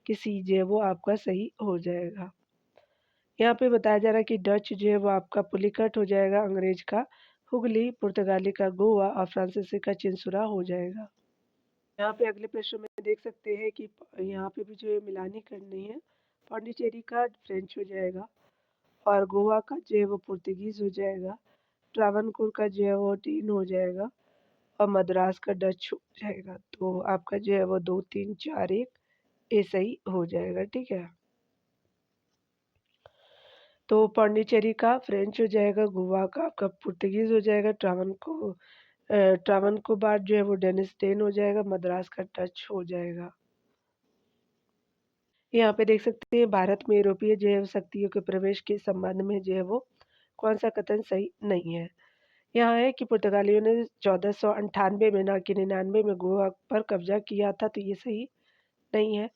कि सी जो है वो आपका सही हो जाएगा। यहाँ पे बताया जा रहा है कि डच जो है वो आपका पुलिकट हो जाएगा, अंग्रेज का हुगली, पुर्तगाली का गोवा और फ्रांसीसी का चिंसुरा हो जाएगा। यहाँ पे अगले प्रश्न में देख सकते हैं कि यहाँ पे भी जो है मिलानी करनी है। पौंडीचेरी का फ्रेंच हो जाएगा और गोवा का जो है वो पुर्तगीज हो जाएगा। ट्रावनकोर का जो है वो टीन हो जाएगा और मद्रास का डच हो जाएगा। तो आपका जो है वो 2, 3, 4, 1 ये सही हो जाएगा, ठीक है। तो पौंडीचेरी का फ्रेंच हो जाएगा, गोवा का आपका पुर्तगीज हो जाएगा, ट्रावनकोर जो है वो डेनिश डेन हो जाएगा, मद्रास का डच हो जाएगा। यहाँ पे देख सकते हैं भारत में यूरोपीय जो है शक्तियों के प्रवेश के संबंध में जो है वो कौन-सा कथन सही नहीं है। यहाँ है कि पुर्तगालियों ने 1498 में ना कि 99 में गोवा पर कब्जा किया था, तो ये सही नहीं है।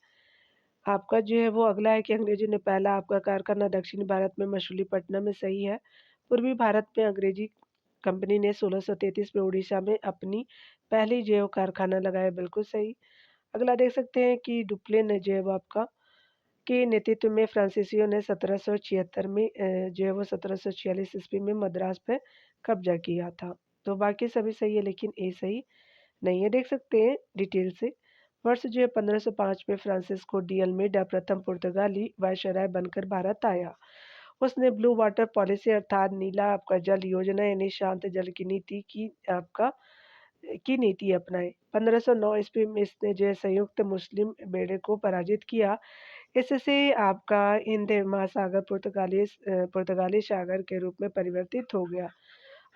आपका जो है वो अगला है कि अंग्रेज़ों ने पहला आपका कारखाना दक्षिणी भारत में मछलीपट्टनम में, सही है। पूर्वी भारत में अंग्रेज़ी कंपनी ने 1633 में उड़ीसा में अपनी पहली जो है वो कारखाना लगाया, बिल्कुल सही। अगला देख सकते हैं कि डुप्ले ने जो है वो आपका के नेतृत्व में फ्रांसीसियों ने 1776 में जो है वो 1746 ईस्वी में मद्रास पे कब्जा किया था। तो बाकी सभी सही है लेकिन ए सही नहीं है। देख सकते हैं डिटेल से। वर्ष जो है 1505 में फ्रांसिस्को डी अल्मेडा प्रथम पुर्तगाली वायसराय बनकर भारत आया। उसने ब्लू वाटर पॉलिसी अर्थात नीला आपका जल योजना यानी शांत जल की नीति की नीति अपनाई। 1509 ईस्वी में इसने जो है संयुक्त मुस्लिम बेड़े को पराजित किया। इससे आपका हिंद महासागर पुर्तगाली सागर के रूप में परिवर्तित हो गया।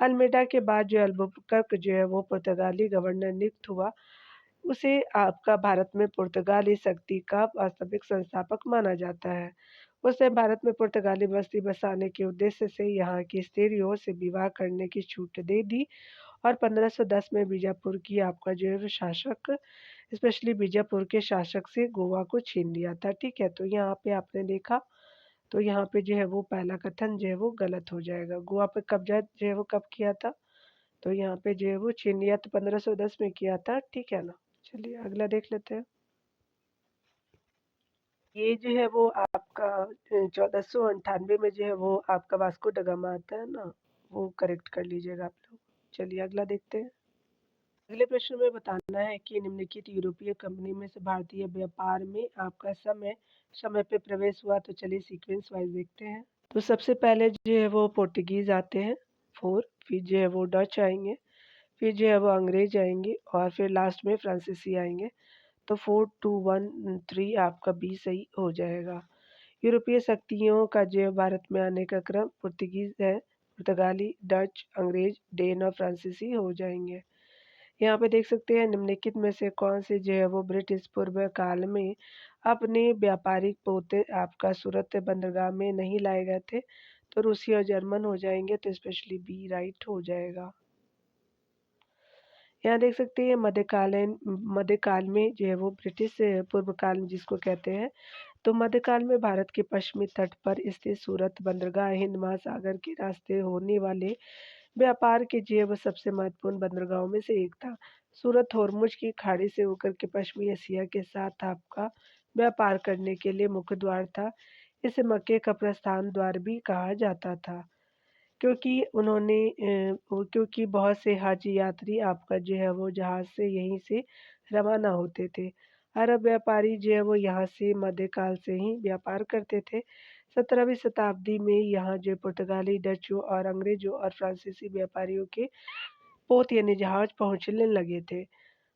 अल्मेडा के बाद जो अल्बुकर्क जो है वो पुर्तगाली गवर्नर नियुक्त हुआ। उसे आपका भारत में पुर्तगाली शक्ति का वास्तविक संस्थापक माना जाता है। उसने भारत में पुर्तगाली बस्ती बसाने के उद्देश्य से यहाँ की स्त्रियों से विवाह करने की छूट दे दी और 1510 में बीजापुर की आपका जो है शासक स्पेशली बीजापुर के शासक से गोवा को छीन लिया था, ठीक है? तो यहाँ पे आपने देखा, तो यहाँ पे जो है वो पहला कथन जो है वो गलत हो जाएगा। गोवा पे कब्ज़ा जो है वो कब किया था? तो यहाँ पे जो है वो छीन लिया तो 1510 में किया था, ठीक है ना? चलिए अगला देख लेते हैं। ये जो है वो आपका 1498 में जो है वो आपका वास्को ड गामा आता है ना, वो करेक्ट कर लीजिएगा आप लोग। चलिए अगला देखते हैं। अगले प्रश्न में बताना है कि निम्नलिखित यूरोपीय कंपनी में से भारतीय व्यापार में आपका समय समय पे प्रवेश हुआ, तो चलिए सीक्वेंस वाइज देखते हैं। तो सबसे पहले जो है वो पोर्टुगीज़ आते हैं 4, फिर जो है वो डच आएँगे, फिर जो है वो अंग्रेज़ आएँगे और फिर लास्ट में फ्रांसीसी आएँगे। तो 4, 2, 1, 3 आपका बी सही हो जाएगा। यूरोपीय शक्तियों का जो है भारत में आने का क्रम पुर्तगीज़ है, पुर्तगाली, डच, अंग्रेज़, डेन और फ्रांसीसी हो जाएँगे। यहाँ पे देख सकते हैं निम्नलिखित में से कौन से जो है वो ब्रिटिश पूर्व काल में अपने व्यापारिक पोते आपका सूरत बंदरगाह में नहीं लाए गए थे, तो रूसी और जर्मन हो जाएँगे, तो स्पेशली बी राइट हो जाएगा। यहाँ देख सकते हैं मध्यकाल में जो है वो ब्रिटिश पूर्व काल जिसको कहते हैं, तो मध्यकाल में भारत के पश्चिमी तट पर स्थित सूरत बंदरगाह हिंद महासागर के रास्ते होने वाले व्यापार के जो है वो सबसे महत्वपूर्ण बंदरगाहों में से एक था। सूरत होर्मुज की खाड़ी से होकर के पश्चिमी एशिया के साथ आपका व्यापार करने के लिए मुख्य द्वार था। इसे मक्के का प्रस्थान द्वार भी कहा जाता था। क्योंकि बहुत से हज यात्री आपका जो है वो जहाज़ से यहीं से रवाना होते थे। अरब व्यापारी जो है वो यहाँ से मध्यकाल से ही व्यापार करते थे। 17वीं शताब्दी में यहाँ जो पुर्तगाली, डचों और अंग्रेज़ों और फ्रांसीसी व्यापारियों के पोत यानी जहाज पहुँचने लगे थे।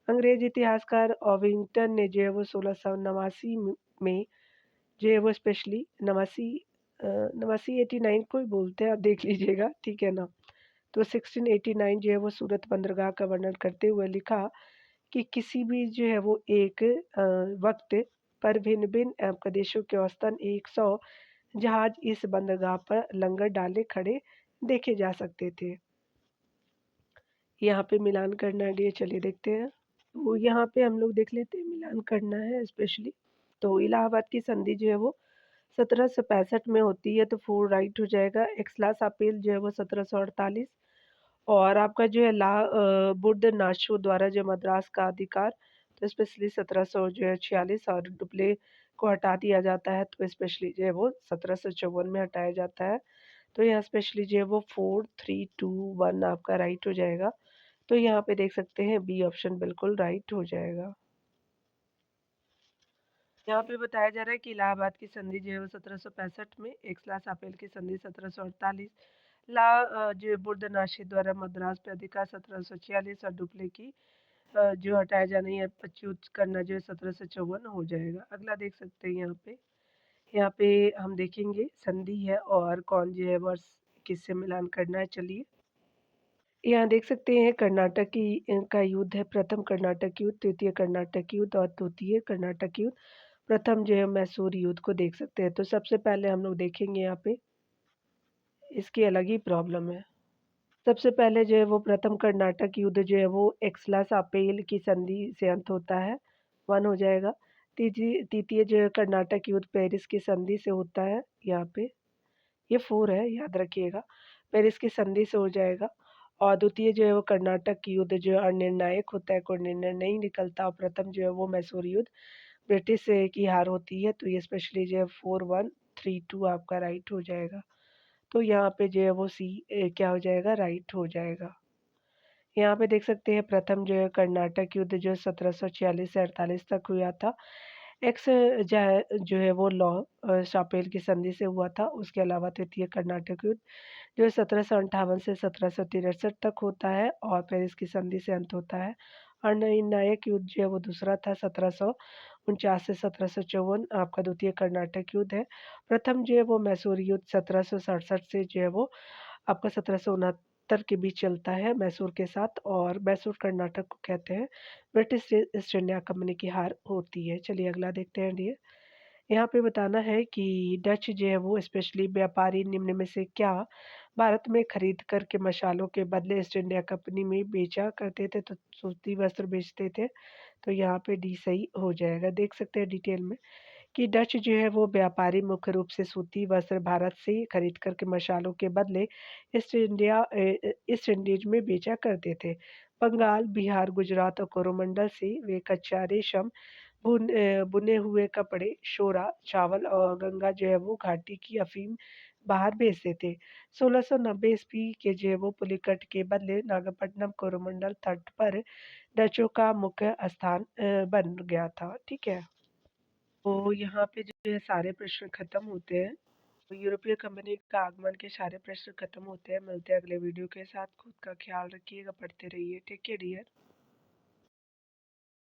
अंग्रेज़ इतिहासकार ऑविंगटन ने जो है वो 1689 में जो है वो स्पेशली नवासी 89 को ही बोलते हैं, आप देख लीजिएगा, ठीक है ना? तो 1689 जो है वो सूरत बंदरगाह का वर्णन करते हुए लिखा कि किसी भी जो है वो एक वक़्त पर भिन्न-भिन्न आपका देशों के औसतन 100 जहाज इस बंदरगाह पर लंगर डाले खड़े देखे जा सकते थे। यहाँ पे मिलान करना है, चलिए देखते हैं। तो यहाँ पे हम लोग देख लेते हैं मिलान करना है स्पेशली। तो इलाहाबाद की संधि जो है वो 1765 में होती है, तो 4 राइट हो जाएगा। एक्सलास अपील जो है वो 1748 और आपका जो है बुड्ड नाशो द्वारा जो मद्रास का अधिकार, तो स्पेशली 1700 जो है 46 और डुप्ले को हटा दिया जाता है, तो स्पेशली जो है वो 1754 में हटाया जाता है। तो यहाँ स्पेशली जो है वो 4, 3, 2, 1 आपका राइट हो जाएगा। तो यहाँ पे देख सकते हैं बी ऑप्शन बिल्कुल राइट हो जाएगा। यहाँ पे बताया जा रहा है कि इलाहाबाद की संधि जो है वो 1765 में, एक्सलास अपील की संधि 1748, जो है बुर्दनाशी द्वारा मद्रास पे अधिकार 1746 और डुप्ले की जो हटाया जाना या पदच्युत करना जो है 1754 हो जाएगा। अगला देख सकते हैं यहाँ पे हम देखेंगे संधि है और कौन जो है वर्ष किससे मिलान करना है, चलिए। यहाँ देख सकते हैं कर्नाटक का युद्ध है, प्रथम कर्नाटक युद्ध, द्वितीय कर्नाटक युद्ध और तृतीय कर्नाटक युद्ध। प्रथम जो है मैसूर युद्ध को देख सकते हैं। तो सबसे पहले हम लोग देखेंगे यहाँ पे, इसकी अलग ही प्रॉब्लम है। सबसे पहले जो है वो प्रथम कर्नाटक युद्ध जो है वो एक्सलास अपेल की संधि से अंत होता है, 1 हो जाएगा। तृतीय जो है कर्नाटक युद्ध पेरिस की संधि से होता है, यहाँ पे ये 4 है, याद रखिएगा। पेरिस की संधि से हो जाएगा और द्वितीय जो है वो कर्नाटक युद्ध जो है अनिर्णायक होता है, कोई निर्णय नहीं निकलता और प्रथम जो है वो मैसूर युद्ध ब्रिटिश की हार होती है, तो ये स्पेशली जो है 4, 1, 3, 2 आपका राइट हो जाएगा। तो यहाँ पे जो है वो सी क्या हो जाएगा, राइट हो जाएगा। यहाँ पे देख सकते हैं प्रथम जो है कर्नाटक युद्ध जो 1746 से 48 तक हुआ था। एक्स जो है वो शापेल की संधि से हुआ था। उसके अलावा तृतीय कर्नाटक युद्ध जो 1758 से 1763 तक होता है और पेरिस की संधि से अंत होता है। और निर्णायक युद्ध जो है वो दूसरा था 1749 से 1754 आपका द्वितीय कर्नाटक युद्ध है। प्रथम जो है वो मैसूर युद्ध 1767 से जो है वो आपका 1769 के बीच चलता है मैसूर के साथ और मैसूर कर्नाटक को कहते हैं। ब्रिटिश ईस्ट इंडिया कंपनी की हार होती है। चलिए अगला देखते हैं डियर। यहाँ पे बताना है कि डच जो है वो स्पेशली व्यापारी निम्न में से क्या भारत में खरीद कर के मसालों के बदले ईस्ट इंडिया कंपनी में बेचा करते थे, तो सूती वस्त्र बेचते थे। तो यहाँ पे डी सही हो जाएगा। देख सकते हैं डिटेल में कि डच जो है वो व्यापारी मुख्य रूप से सूती वस्त्र भारत से खरीद कर के मसालों के बदले ईस्ट इंडीज में बेचा करते थे। बंगाल, बिहार, गुजरात और कोरोमंडल से वे कच्चा रेशम, बुने हुए कपड़े, शोरा, चावल और गंगा जो है वो घाटी की अफ़ीम बाहर भेजते थे। 1690 ईस्वी के जो है वो पुलिकट के बदले नागपट्टनम कोरोमंडल तट पर डचों का मुख्य स्थान बन गया था। ठीक है? तो यहाँ पे जो है सारे प्रश्न खत्म होते हैं। तो यूरोपीय कंपनी का आगमन के सारे प्रश्न खत्म होते हैं। मिलते हैं अगले वीडियो के साथ। खुद का ख्याल रखिएगा, पढ़ते रहिए। Take care dear.